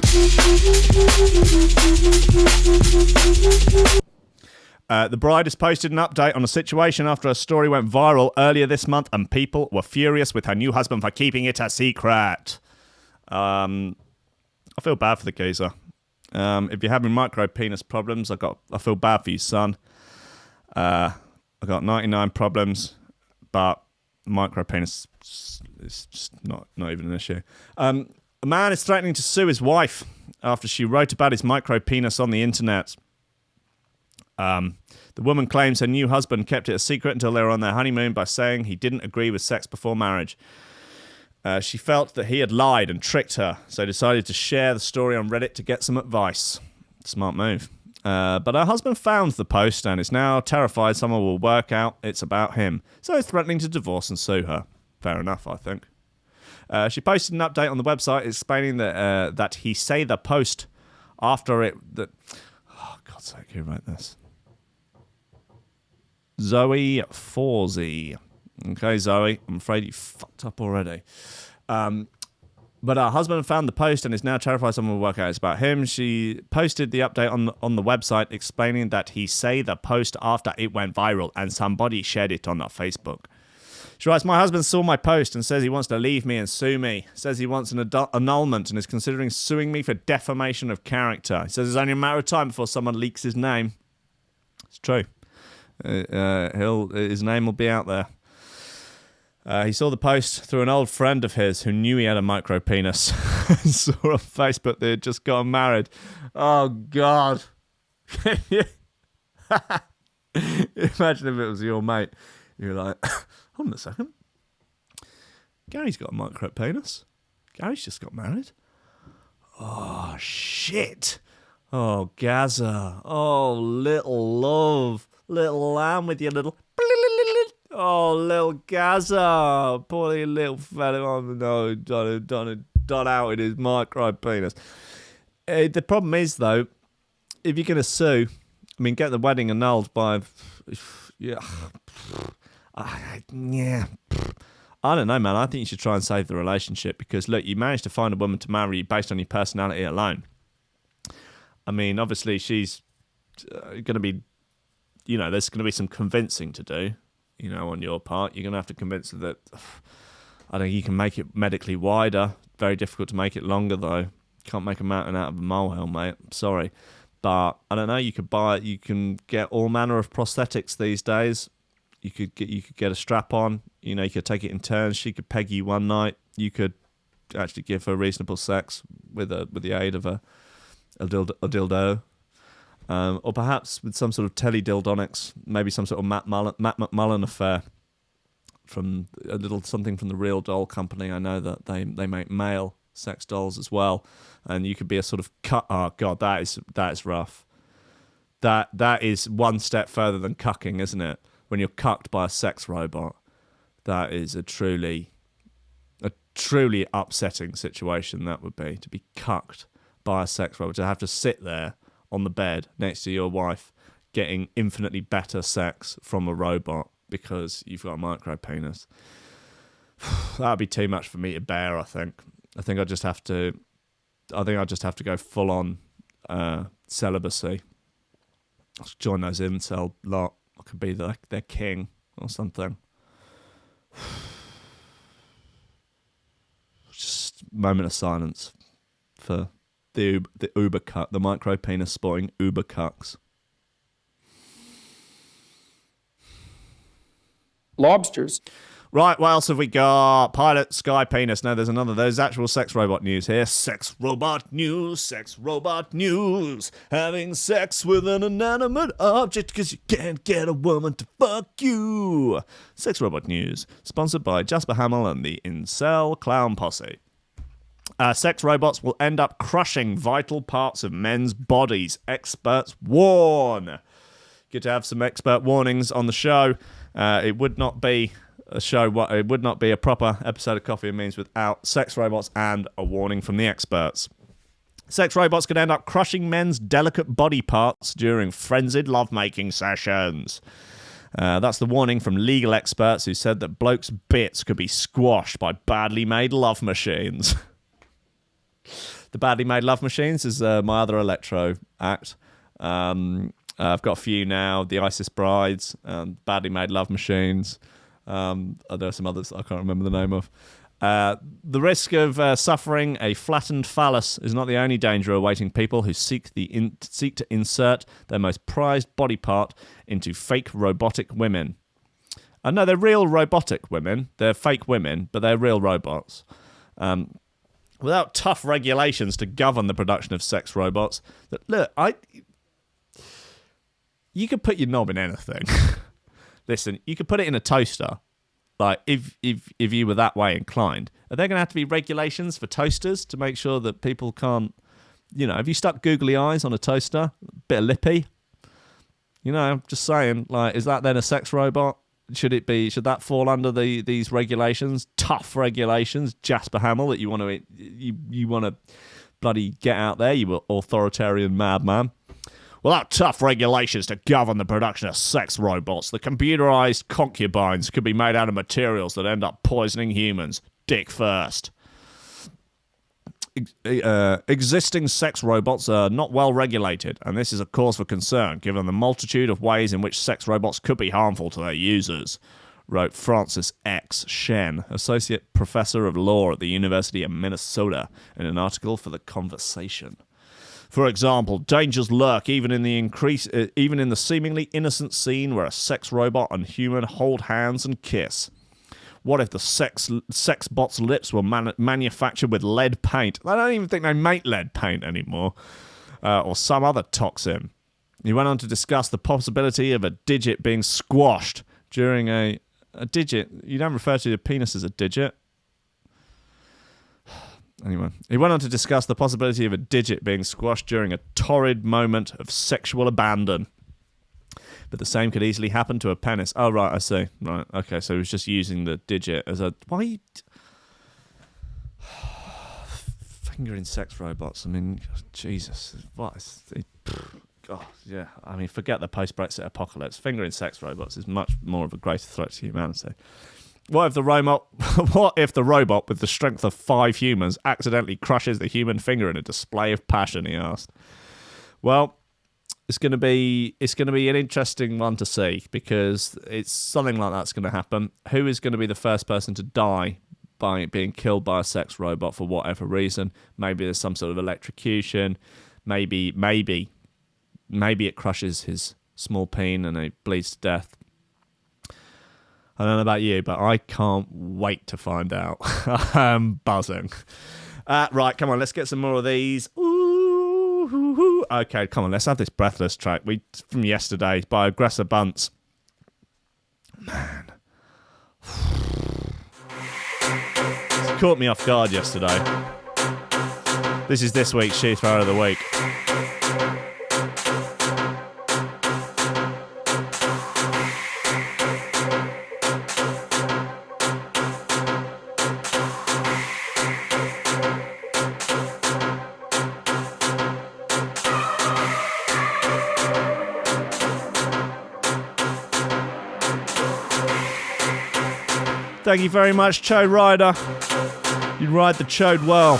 The bride has posted an update on a situation after her story went viral earlier this month and people were furious with her new husband for keeping it a secret. I feel bad for the geezer. If you're having micro penis problems, I feel bad for you, son. I got 99 problems, but micro penis is just not even an issue. A man is threatening to sue his wife after she wrote about his micro penis on the internet. The woman claims her new husband kept it a secret until they were on their honeymoon by saying he didn't agree with sex before marriage. She felt that he had lied and tricked her, so decided to share the story on Reddit to get some advice. Smart move. But her husband found the post and is now terrified someone will work out it's about him, so he's threatening to divorce and sue her. Fair enough, I think. She posted an update on the website explaining that he say the post after it... Oh, God's sake, who wrote this? Zoe Forsey. Okay, Zoe, I'm afraid you fucked up already. But her husband found the post and is now terrified someone will work out it's about him. She posted the update on the website explaining that he say the post after it went viral and somebody shared it on their Facebook. She writes, my husband saw my post and says he wants to leave me and sue me. Says he wants an annulment and is considering suing me for defamation of character. He says it's only a matter of time before someone leaks his name. It's true. His name will be out there. He saw the post through an old friend of his who knew he had a micro penis. Saw on Facebook they had just gotten married. Oh, God. Imagine if it was your mate. You're like, hold on a second. Gary's got a micro penis. Gary's just got married. Oh, shit. Oh, Gaza. Oh, little love. Little lamb with your little... Oh, little Gaza. Poor little fella. Oh, no, done out with his micro penis. The problem is, though, if you're going to sue, I mean, get the wedding annulled by... Yeah. Yeah. I don't know, man. I think you should try and save the relationship because, look, you managed to find a woman to marry you based on your personality alone. I mean, obviously, she's going to be... You know, there's going to be some convincing to do, you know, on your part. You're going to have to convince her that, I don't know, you can make it medically wider. Very difficult to make it longer, though. Can't make a mountain out of a molehill, mate. I'm sorry. But, I don't know, you can get all manner of prosthetics these days. You could get a strap-on. You know, you could take it in turns. She could peg you one night. You could actually give her reasonable sex with the aid of a dildo. Or perhaps with some sort of tele-dildonics, maybe some sort of Matt McMullen affair from a little something from the Real Doll Company. I know that they make male sex dolls as well, and you could be a sort of cut. Oh God, that is rough. That is one step further than cucking, isn't it? When you're cucked by a sex robot, that is a truly upsetting situation. That would be to be cucked by a sex robot, to have to sit there on the bed next to your wife getting infinitely better sex from a robot because you've got a micro penis. That'd be too much for me to bear, I think. I think I just have to go full on celibacy. I'll join those incel lot. I could be their king or something. Just a moment of silence for the uber cuck, the micro penis sporting uber cucks. Lobsters. Right, what else have we got? Pilot Sky Penis. No, there's actual sex robot news here. Sex robot news. Having sex with an inanimate object because you can't get a woman to fuck you. Sex robot news. Sponsored by Jasper Hamill and the Incel Clown Posse. Sex robots will end up crushing vital parts of men's bodies. Experts warn. Good to have some expert warnings on the show. It would not be a show. It would not be a proper episode of Coffee and Memes without sex robots and a warning from the experts. Sex robots could end up crushing men's delicate body parts during frenzied lovemaking sessions. That's the warning from legal experts who said that blokes' bits could be squashed by badly made love machines. The badly made love machines is my other electro act. I've got a few now. The ISIS Brides, badly made love machines. There are some others I can't remember the name of. The risk of suffering a flattened phallus is not the only danger awaiting people who seek to insert their most prized body part into fake robotic women. No, they're real robotic women. They're fake women, but they're real robots. Without tough regulations to govern the production of sex robots, you could put your knob in anything. Listen, you could put it in a toaster. Like, if you were that way inclined, are there going to have to be regulations for toasters to make sure that people can't, have you stuck googly eyes on a toaster? A bit of lippy? Just saying, like, is that then a sex robot? Should that fall under these regulations? Tough regulations, Jasper Hamill, that you want to bloody get out there, you authoritarian madman. Without tough regulations to govern the production of sex robots, the computerized concubines could be made out of materials that end up poisoning humans, dick first. Existing sex robots are not well regulated, and this is a cause for concern given the multitude of ways in which sex robots could be harmful to their users, wrote Francis X. Shen, Associate Professor of Law at the University of Minnesota, in an article for The Conversation. For example, dangers lurk even in the seemingly innocent scene where a sex robot and human hold hands and kiss. What if the sex bot's lips were manufactured with lead paint? I don't even think they make lead paint anymore, or some other toxin. He went on to discuss the possibility of a digit being squashed during a digit. You don't refer to the penis as a digit. Anyway, he went on to discuss the possibility of a digit being squashed during a torrid moment of sexual abandon. But the same could easily happen to a penis. Oh, right, I see. Right, okay, so he was just using the digit as a... Why? Fingering sex robots. I mean, Jesus. What is... God, yeah. I mean, forget the post-Brexit apocalypse. Fingering sex robots is much more of a greater threat to humanity. What if the robot with the strength of 5 humans accidentally crushes the human finger in a display of passion, he asked. Well, it's going to be an interesting one to see, because it's something like that's going to happen. Who is going to be the first person to die by being killed by a sex robot for whatever reason? Maybe there's some sort of electrocution. Maybe it crushes his small peen and he bleeds to death. I don't know about you, but I can't wait to find out. I'm buzzing. Right, come on, let's get some more of these. Ooh, okay, come on, let's have this Breathless track from yesterday by Aggressor Bunts. Man. It caught me off guard yesterday. This is this week's Sheath Thrower of the Week. Thank you very much, Chode Ryder. You ride the Chode well.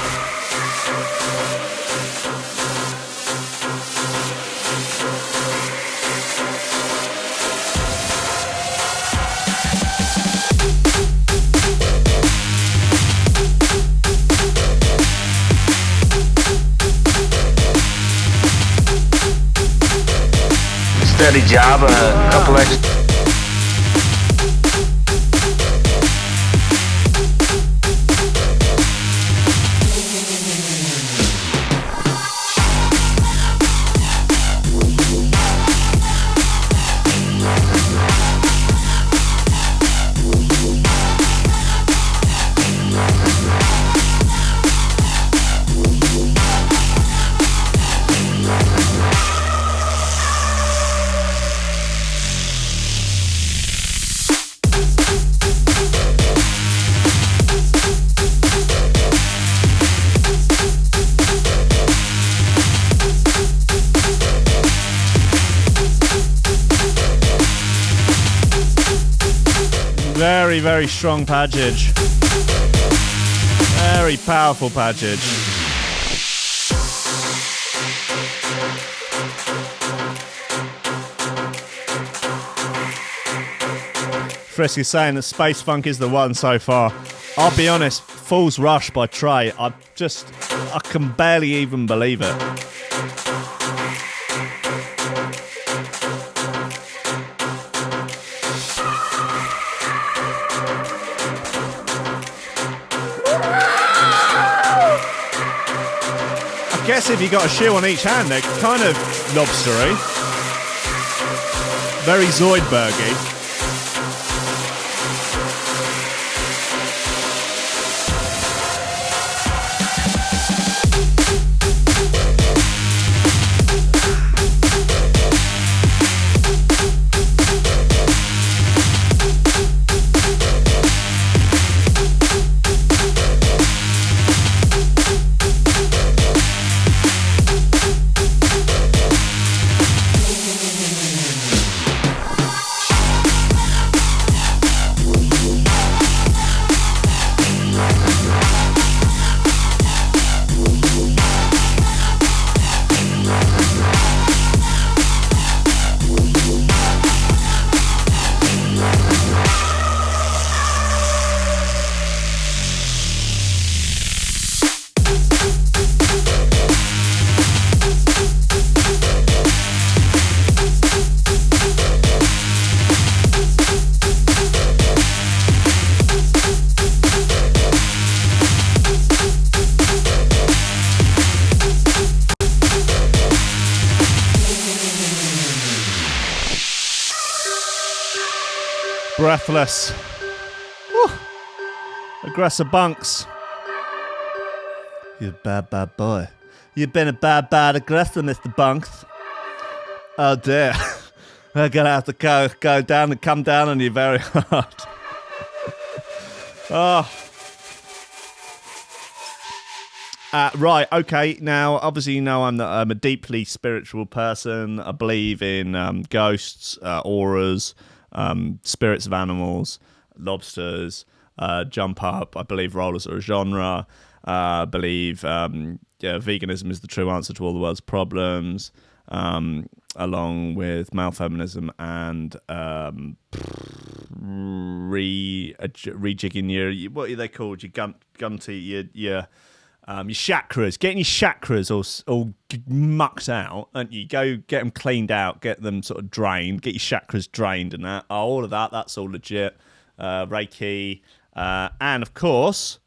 Steady job, a couple extra. Very, very strong passage. Very powerful passage. Frisk is saying that Space Funk is the one so far. I'll be honest, Fool's Rush by Trey, I can barely even believe it. I guess if you got a shoe on each hand, they're kind of lobstery. Very Zoidbergy. Breathless. Woo. Aggressor Bunks. You're a bad, bad boy. You've been a bad, bad aggressor, Mr. Bunks. Oh dear. We're going to have to go down and come down on you very hard. Oh. Right, okay. Now, obviously, you know I'm a deeply spiritual person. I believe in ghosts, auras, spirits of animals, lobsters, jump up. I believe rollers are a genre. I believe veganism is the true answer to all the world's problems, along with male feminism and rejigging your what are they called? Your gunty, your chakras, getting your chakras all mucked out, and you go get them cleaned out, get them sort of drained, get your chakras drained, and that all of that's all legit. Reiki, and of course,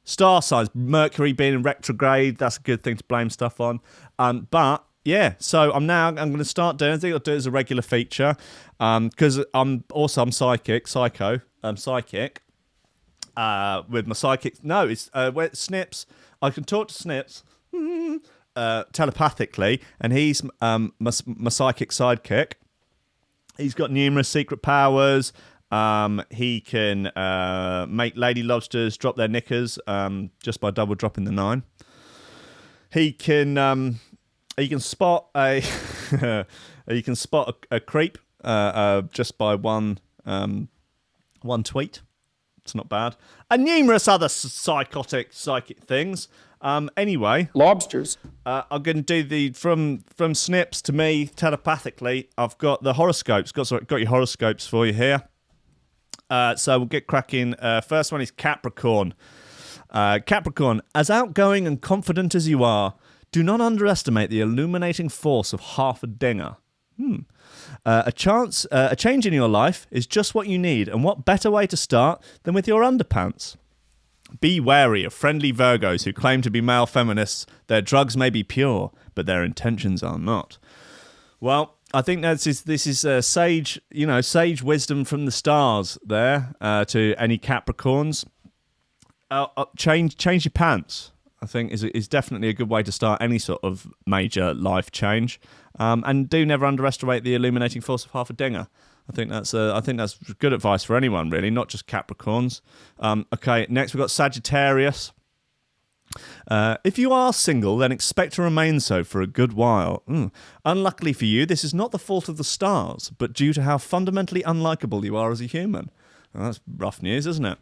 star signs. Mercury being in retrograde, that's a good thing to blame stuff on. But yeah, so I'm going to start doing. I think I'll do it as a regular feature, because I'm psychic. I'm psychic. With my psychic, no, it's Snips. I can talk to Snips telepathically, and he's my psychic sidekick. He's got numerous secret powers. He can make lady lobsters drop their knickers just by double dropping the 9. He can spot a a creep just by one tweet. It's not bad. And numerous other psychic things. Anyway, Lobsters. I'm going to do from Snips to me telepathically. I've got the horoscopes. Got your horoscopes for you here. So we'll get cracking. First one is Capricorn. Capricorn, as outgoing and confident as you are, do not underestimate the illuminating force of half a dinger. A change in your life is just what you need, and what better way to start than with your underpants? Be wary of friendly Virgos who claim to be male feminists. Their drugs may be pure, but their intentions are not. Well, I think this is sage wisdom from the stars there to any Capricorns. Change your pants, I think, is definitely a good way to start any sort of major life change. And do never underestimate the illuminating force of half a dinger. I think that's good advice for anyone, really, not just Capricorns. Okay, next we've got Sagittarius. If you are single, then expect to remain so for a good while. Unluckily for you, this is not the fault of the stars, but due to how fundamentally unlikable you are as a human. Well, that's rough news, isn't it?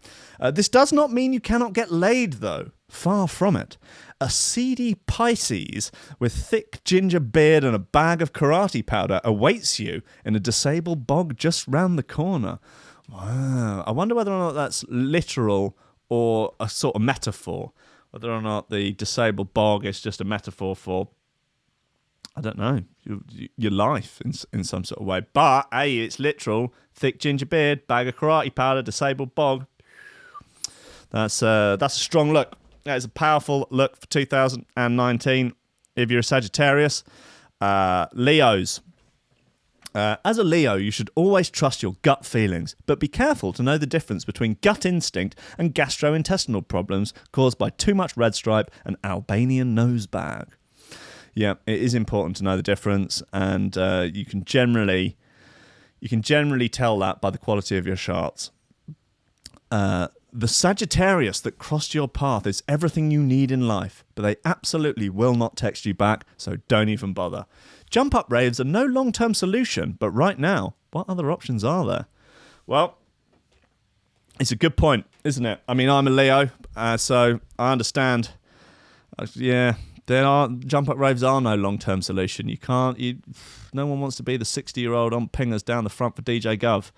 This does not mean you cannot get laid, though. Far from it. A seedy Pisces with thick ginger beard and a bag of karate powder awaits you in a disabled bog just round the corner. Wow. I wonder whether or not that's literal or a sort of metaphor. Whether or not the disabled bog is just a metaphor for, I don't know, your life in some sort of way. But, hey, it's literal. Thick ginger beard, bag of karate powder, disabled bog. That's a strong look. That is a powerful look for 2019. If you're a Sagittarius, Leos. As a Leo, you should always trust your gut feelings, but be careful to know the difference between gut instinct and gastrointestinal problems caused by too much red stripe and Albanian nose bag. Yeah, it is important to know the difference, and you can generally tell that by the quality of your charts. The Sagittarius that crossed your path is everything you need in life, but they absolutely will not text you back, so don't even bother. Jump up raves are no long-term solution, but right now, what other options are there? Well, it's a good point, isn't it? I mean, I'm a Leo, so I understand. Jump up raves are no long-term solution. No one wants to be the 60-year-old on pingers down the front for DJ Gov.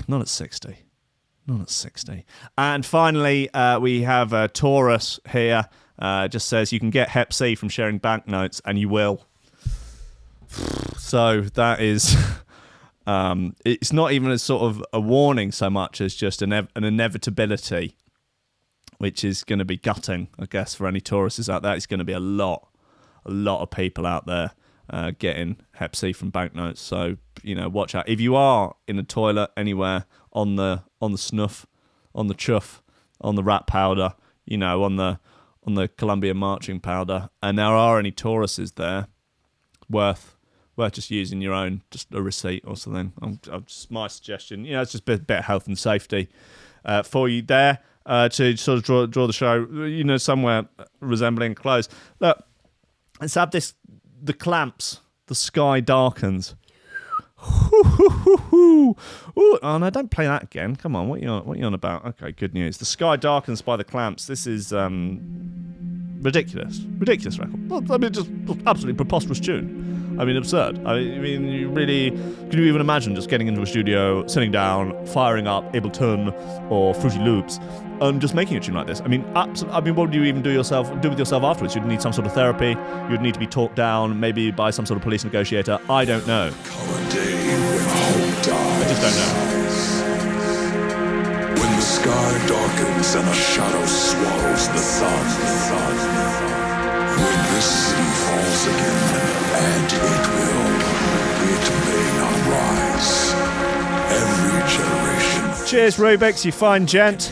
Not at 60. Not at 60. And finally, we have Taurus here. Just says you can get Hep C from sharing banknotes, and you will. So that is, it's not even a sort of a warning so much as just an inevitability, which is going to be gutting, I guess, for any Tauruses out there. It's going to be a lot of people out there getting Hep C from banknotes. So, watch out. If you are in a toilet anywhere on the snuff, on the chuff, on the rat powder, on the Colombian marching powder, and there are any Tauruses there, worth just using your own, just a receipt or something. Just my suggestion. It's just a bit of health and safety for you there to sort of draw the show, somewhere resembling close. Look, let's have the clamps. The sky darkens. Ooh, oh no, don't play that again. Come on, what are you on about? Okay, good news. The sky darkens by the clamps. This is ridiculous record. I mean, just absolutely preposterous tune. I mean, absurd. I mean, can you even imagine just getting into a studio, sitting down, firing up Ableton or Fruity Loops, and just making a tune like this? I mean, what would you even do with yourself afterwards? You'd need some sort of therapy. You'd need to be talked down, maybe by some sort of police negotiator. I don't know. I just don't know. When the sky darkens and a shadow swallows the sun, when this city falls again, and it may not rise. Every generation. Cheers, Rubix, you fine gent.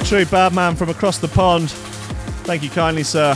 True bad man from across the pond. Thank you kindly, sir.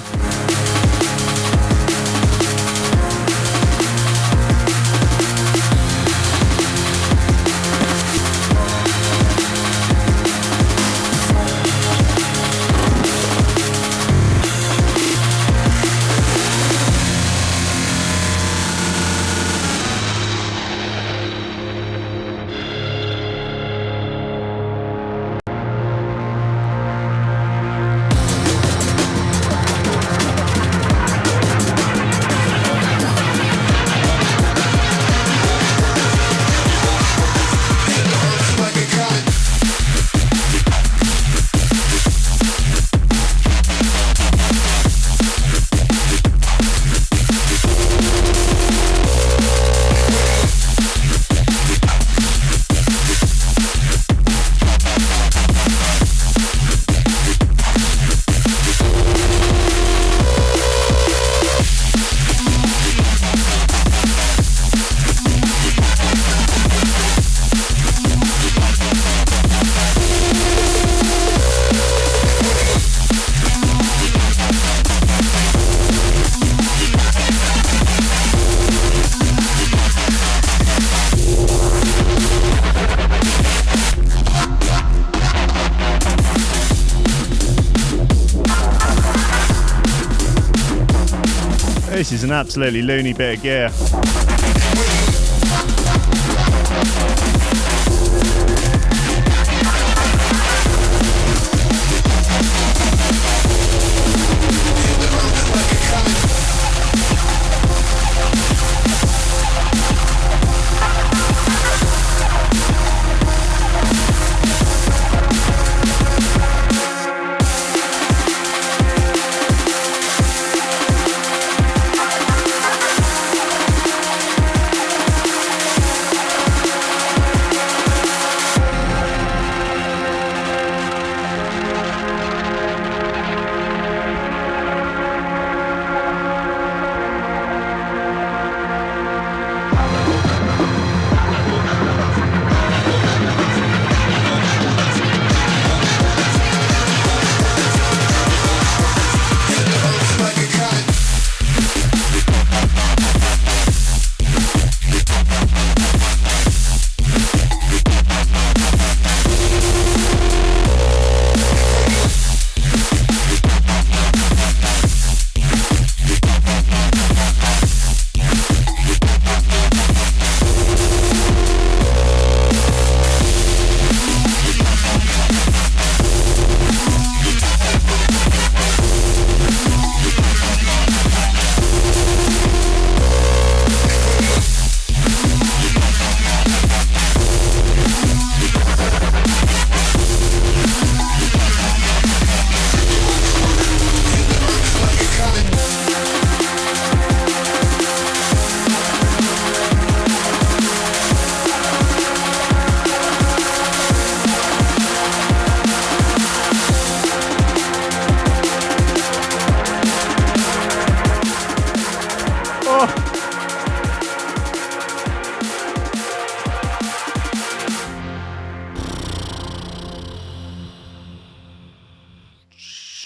This is an absolutely loony bit of gear.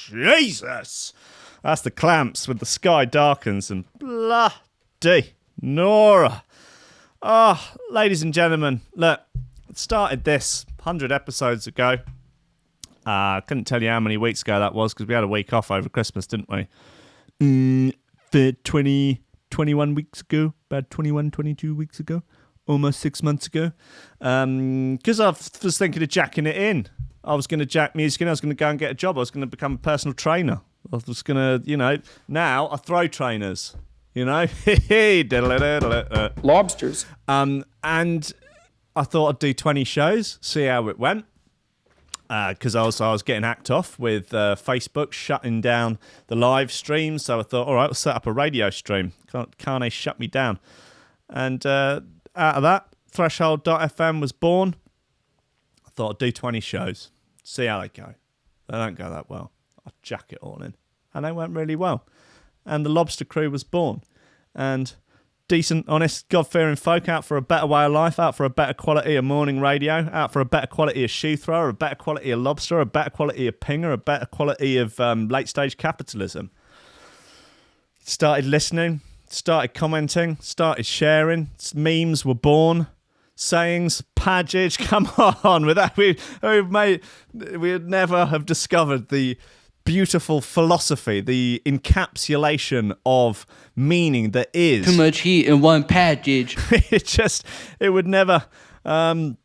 Jesus. That's the Clamps with The Sky Darkens and bloody Nora. Oh, ladies and gentlemen, look, it started this 100 episodes ago. I couldn't tell you how many weeks ago that was because we had a week off over Christmas, didn't we? For 21 weeks ago, about 21, 22 weeks ago, almost 6 months ago. Because I was thinking of jacking it in. I was going to jack music in. I was going to go and get a job. I was going to become a personal trainer. I was going to, now I throw trainers, Lobsters. And I thought I'd do 20 shows, see how it went. Because I was getting hacked off with Facebook shutting down the live stream. So I thought, all right, I'll set up a radio stream. Can't they shut me down? And out of that, Threshold.fm was born. I thought I'd do 20 shows, see how they go. They don't go that well. I'll jack it all in. And they went really well. And the Lobster Crew was born. And decent, honest, God-fearing folk out for a better way of life, out for a better quality of morning radio, out for a better quality of shoe thrower, a better quality of lobster, a better quality of pinger, a better quality of late-stage capitalism. Started listening, started commenting, started sharing. Memes were born. Sayings, pageage, come on. With that, we would never have discovered the beautiful philosophy, the encapsulation of meaning that is too much heat in one package. it would never have.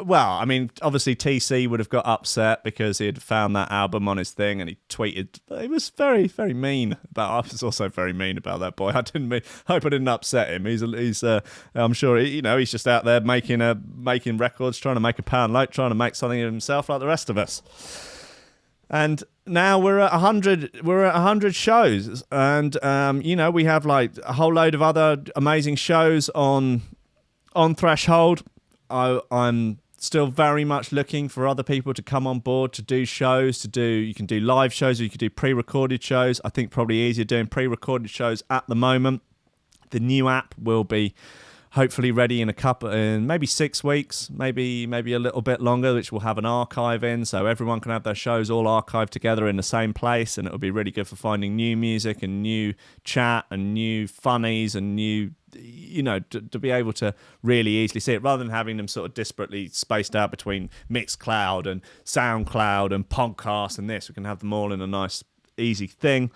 Well, I mean, obviously TC would have got upset because he had found that album on his thing, and he tweeted. He was very, very mean about. I was also very mean about that boy. Hope I didn't upset him. He's I'm sure he's just out there making records, trying to make a pound note, trying to make something of himself like the rest of us. And now we're at 100. We're at 100 shows, and we have like a whole load of other amazing shows on Threshold. I'm still very much looking for other people to come on board to do shows. You can do live shows or you can do pre-recorded shows. I think probably easier doing pre-recorded shows at the moment. The new app will be hopefully ready in maybe 6 weeks, maybe a little bit longer, which will have an archive in, so everyone can have their shows all archived together in the same place, and it'll be really good for finding new music and new chat and new funnies and new, to be able to really easily see it, rather than having them sort of disparately spaced out between Mixcloud and SoundCloud and Podcast and this. We can have them all in a nice, easy thing.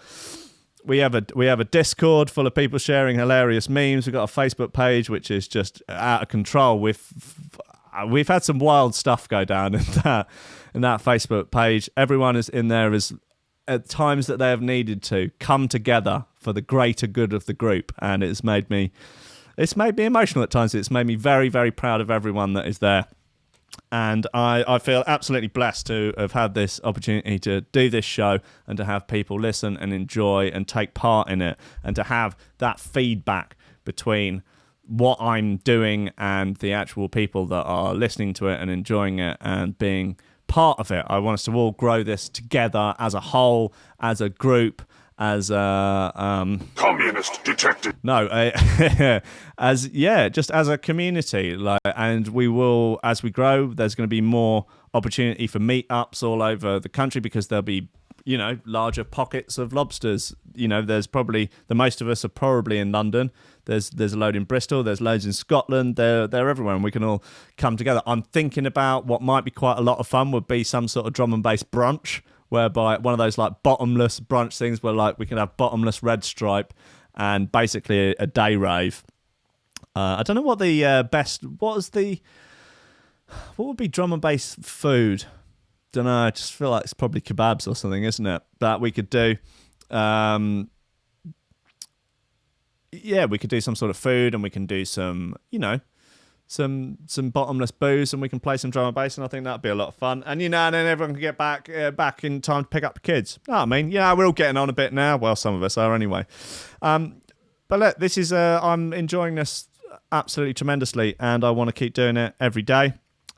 We have a Discord full of people sharing hilarious memes. We've got a Facebook page which is just out of control. We've had some wild stuff go down in that Facebook page. Everyone is in there as at times that they have needed to come together for the greater good of the group, and it's made me emotional at times. It's made me very, very proud of everyone that is there. And I feel absolutely blessed to have had this opportunity to do this show and to have people listen and enjoy and take part in it, and to have that feedback between what I'm doing and the actual people that are listening to it and enjoying it and being part of it. I want us to all grow this together as a whole, as a group, as a communist detective. No, just as a community. And we will, as we grow, there's going to be more opportunity for meetups all over the country, because there'll be, larger pockets of lobsters. There's probably the most of us are probably in London. There's a load in Bristol. There's loads in Scotland. They're everywhere, and we can all come together. I'm thinking about what might be quite a lot of fun would be some sort of drum and bass brunch, whereby one of those like bottomless brunch things where like we can have bottomless red stripe and basically a day rave. I don't know what the what would be drum and bass food? Don't know. I just feel like it's probably kebabs or something, isn't it? That we could do. We could do some sort of food, and we can do some, some bottomless booze, and we can play some drum and bass, and I think that'd be a lot of fun. And and then everyone can get back in time to pick up the kids. We're all getting on a bit now. Well, some of us are anyway. But look, this is I'm enjoying this absolutely tremendously, and I want to keep doing it every day.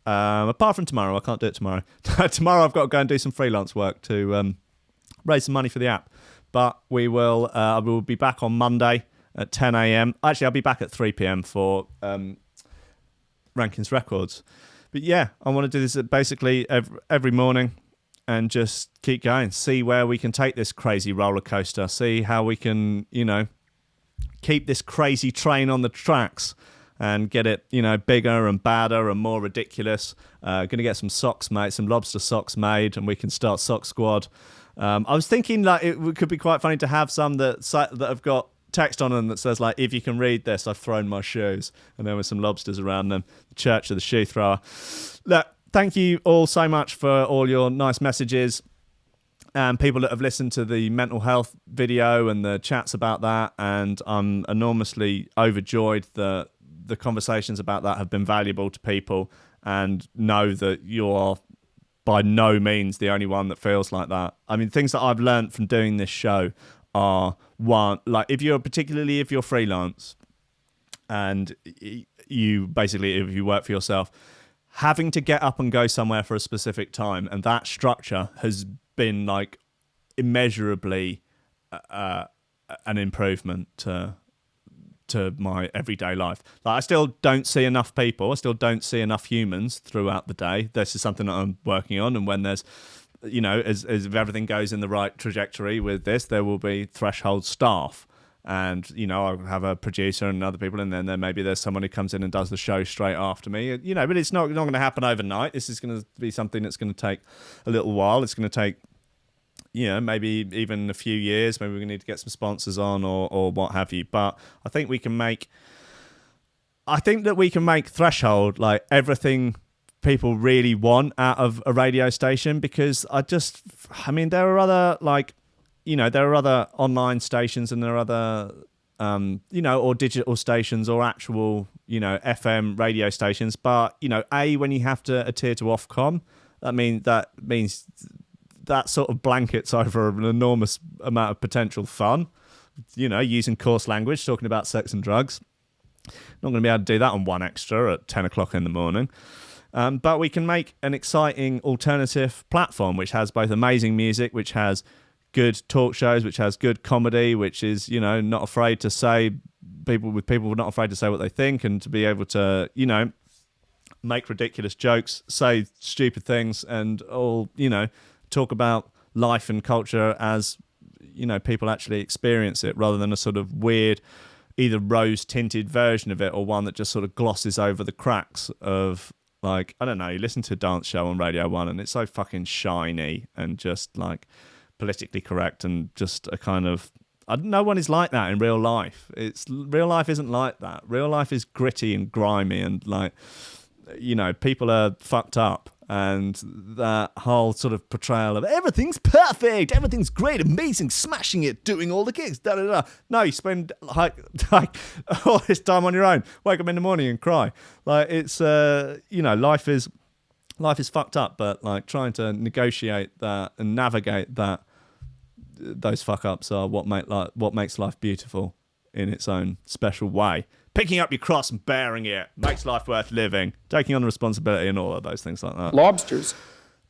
Apart from tomorrow, I can't do it tomorrow. Tomorrow I've got to go and do some freelance work to raise some money for the app. But we will be back on Monday at 10 a.m. Actually, I'll be back at 3 p.m. for Rankins Records. But yeah, I want to do this basically every morning. and just keep going. See where we can take this crazy roller coaster. See how we can, keep this crazy train on the tracks and get it, bigger and badder and more ridiculous. Going to get some socks made, some lobster socks made, and we can start Sock Squad. I was thinking like it could be quite funny to have some that have got text on them that says like, if you can read this, I've thrown my shoes, and there were some lobsters around them. The Church of the Shoe Thrower. Look, thank you all so much for all your nice messages and people that have listened to the mental health video and the chats about that, and I'm enormously overjoyed that the conversations about that have been valuable to people, and know that you're by no means the only one that feels like that. I mean, things that I've learned from doing this show are, one, like if you're freelance and you basically, if you work for yourself, having to get up and go somewhere for a specific time, and that structure has been like immeasurably an improvement to my everyday life. Like I still don't see enough people, I still don't see enough humans throughout the day. This is something that I'm working on, and when there's, as if everything goes in the right trajectory with this, there will be threshold staff, and I'll have a producer and other people, and then maybe there's someone who comes in and does the show straight after me, but it's not going to happen overnight. This is going to be something that's going to take a little while. It's going to take maybe even a few years. Maybe we need to get some sponsors on or what have you. But I think that we can make Threshold like everything people really want out of a radio station, because there are other there are other online stations, and there are other or digital stations or actual FM radio stations. But when you have to adhere to Ofcom, that means that sort of blankets over an enormous amount of potential fun, using coarse language, talking about sex and drugs. Not going to be able to do that on 1Extra at 10 o'clock in the morning. But we can make an exciting alternative platform which has both amazing music, which has good talk shows, which has good comedy, which is, not afraid to say, people not afraid to say what they think, and to be able to, make ridiculous jokes, say stupid things, and all, talk about life and culture as, people actually experience it, rather than a sort of weird, either rose-tinted version of it, or one that just sort of glosses over the cracks of, like, I don't know, you listen to a dance show on Radio 1 and it's so fucking shiny and just, like, politically correct, and just a kind of... no one is like that in real life. Real life isn't like that. Real life is gritty and grimy, and, like, people are fucked up. And that whole sort of portrayal of everything's perfect, everything's great, amazing, smashing it, doing all the gigs, da da da. No, you spend like all this time on your own. Wake up in the morning and cry. Like it's life is fucked up, but like trying to negotiate that and navigate that, those fuck ups are what makes life beautiful in its own special way. Picking up your cross and bearing it makes life worth living. Taking on the responsibility and all of those things like that. Lobsters.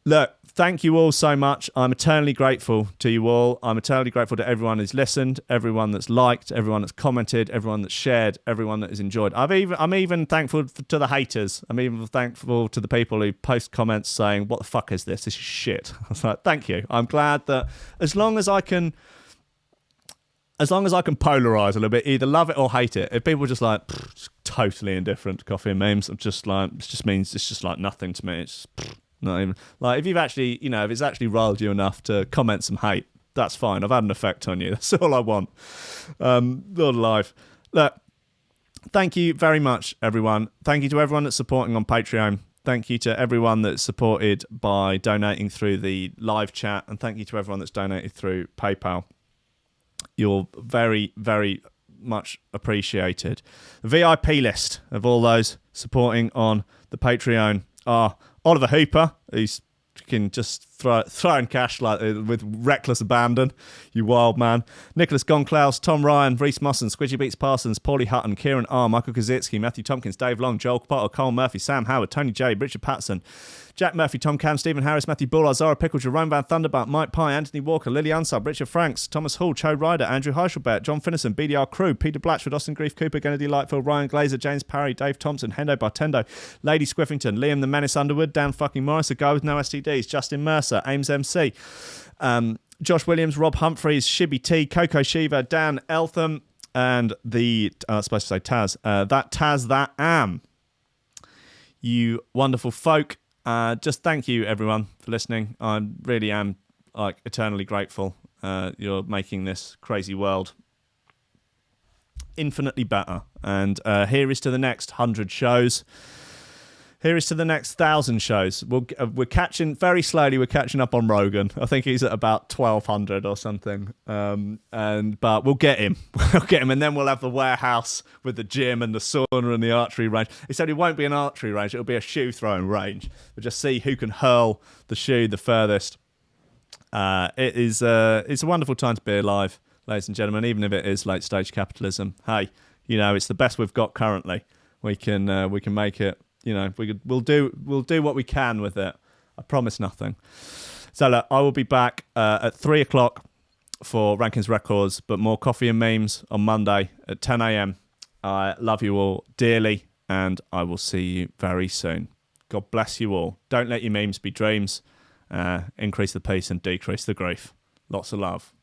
Look, thank you all so much. I'm eternally grateful to you all. I'm eternally grateful to everyone who's listened, everyone that's liked, everyone that's commented, everyone that's shared, everyone that has enjoyed. I'm even thankful to the haters. I'm even thankful to the people who post comments saying, "What the fuck is this? This is shit." I was like, thank you. I'm glad that as long as I can polarize a little bit, either love it or hate it. If people are just like just totally indifferent to coffee and memes, I'm just like, it just means it's just like nothing to me. It's not even like, if you've actually, if it's actually riled you enough to comment some hate, that's fine. I've had an effect on you. That's all I want. Lord alive. Look, thank you very much, everyone. Thank you to everyone that's supporting on Patreon. Thank you to everyone that's supported by donating through the live chat, and thank you to everyone that's donated through PayPal. You're very, very much appreciated. The VIP list of all those supporting on the Patreon are Oliver Hooper, who's can just throwing cash like with reckless abandon, you wild man. Nicholas Goncalves, Tom Ryan, Reece Mosson, Squidgy Beats Parsons, Pauly Hutton, Ciarán R, Michael Kedzierski, Matthieu Tomkins, Dave Long, Joel Potter, Colm Murphy, Sam Howard, Tony J, Richard Patterson, Jack Murphy, Tom Camm, Stephen Harris, Matthieu Boulard, Zara Pickle, Jeroen Van Thunderbutt, Mike Pye, Anthony Walker, Lily Unsub, Richard Franks, Thomas Hall, Chode Ryder, Andrew Heichelbech, John Finison, BDR Crew, Peter Blatchford, Austin Grief, Cooper, Gennady Lightfield, Ryan Glaser, James Parry, Dave Thompson, Hendo Bartendo, Lady Squiffington, Liam the Menace Underwood, Dan fucking Morris, a guy with no STDs, Justin Mercer, Professor, Ames MC, Josh Williams, Rob Humphreys, Shibby T, Coco Shiva, Dan Eltham, and I was supposed to say Taz. That am. You wonderful folk. Just thank you, everyone, for listening. I really am eternally grateful. You're making this crazy world infinitely better. And here is to the next 100 shows. Here is to the next 1,000 shows. We're catching very slowly. We're catching up on Rogan. I think he's at about 1,200 or something. But we'll get him. We'll get him, and then we'll have the warehouse with the gym and the sauna and the archery range. Except it won't be an archery range. It'll be a shoe throwing range. We'll just see who can hurl the shoe the furthest. It's a wonderful time to be alive, ladies and gentlemen. Even if it is late stage capitalism, hey, it's the best we've got currently. We can make it. We'll do what we can with it. I promise nothing. So look, I will be back at 3 o'clock for Rankins Records, but more coffee and memes on Monday at 10 a.m. I love you all dearly, and I will see you very soon. God bless you all. Don't let your memes be dreams. Increase the peace and decrease the grief. Lots of love.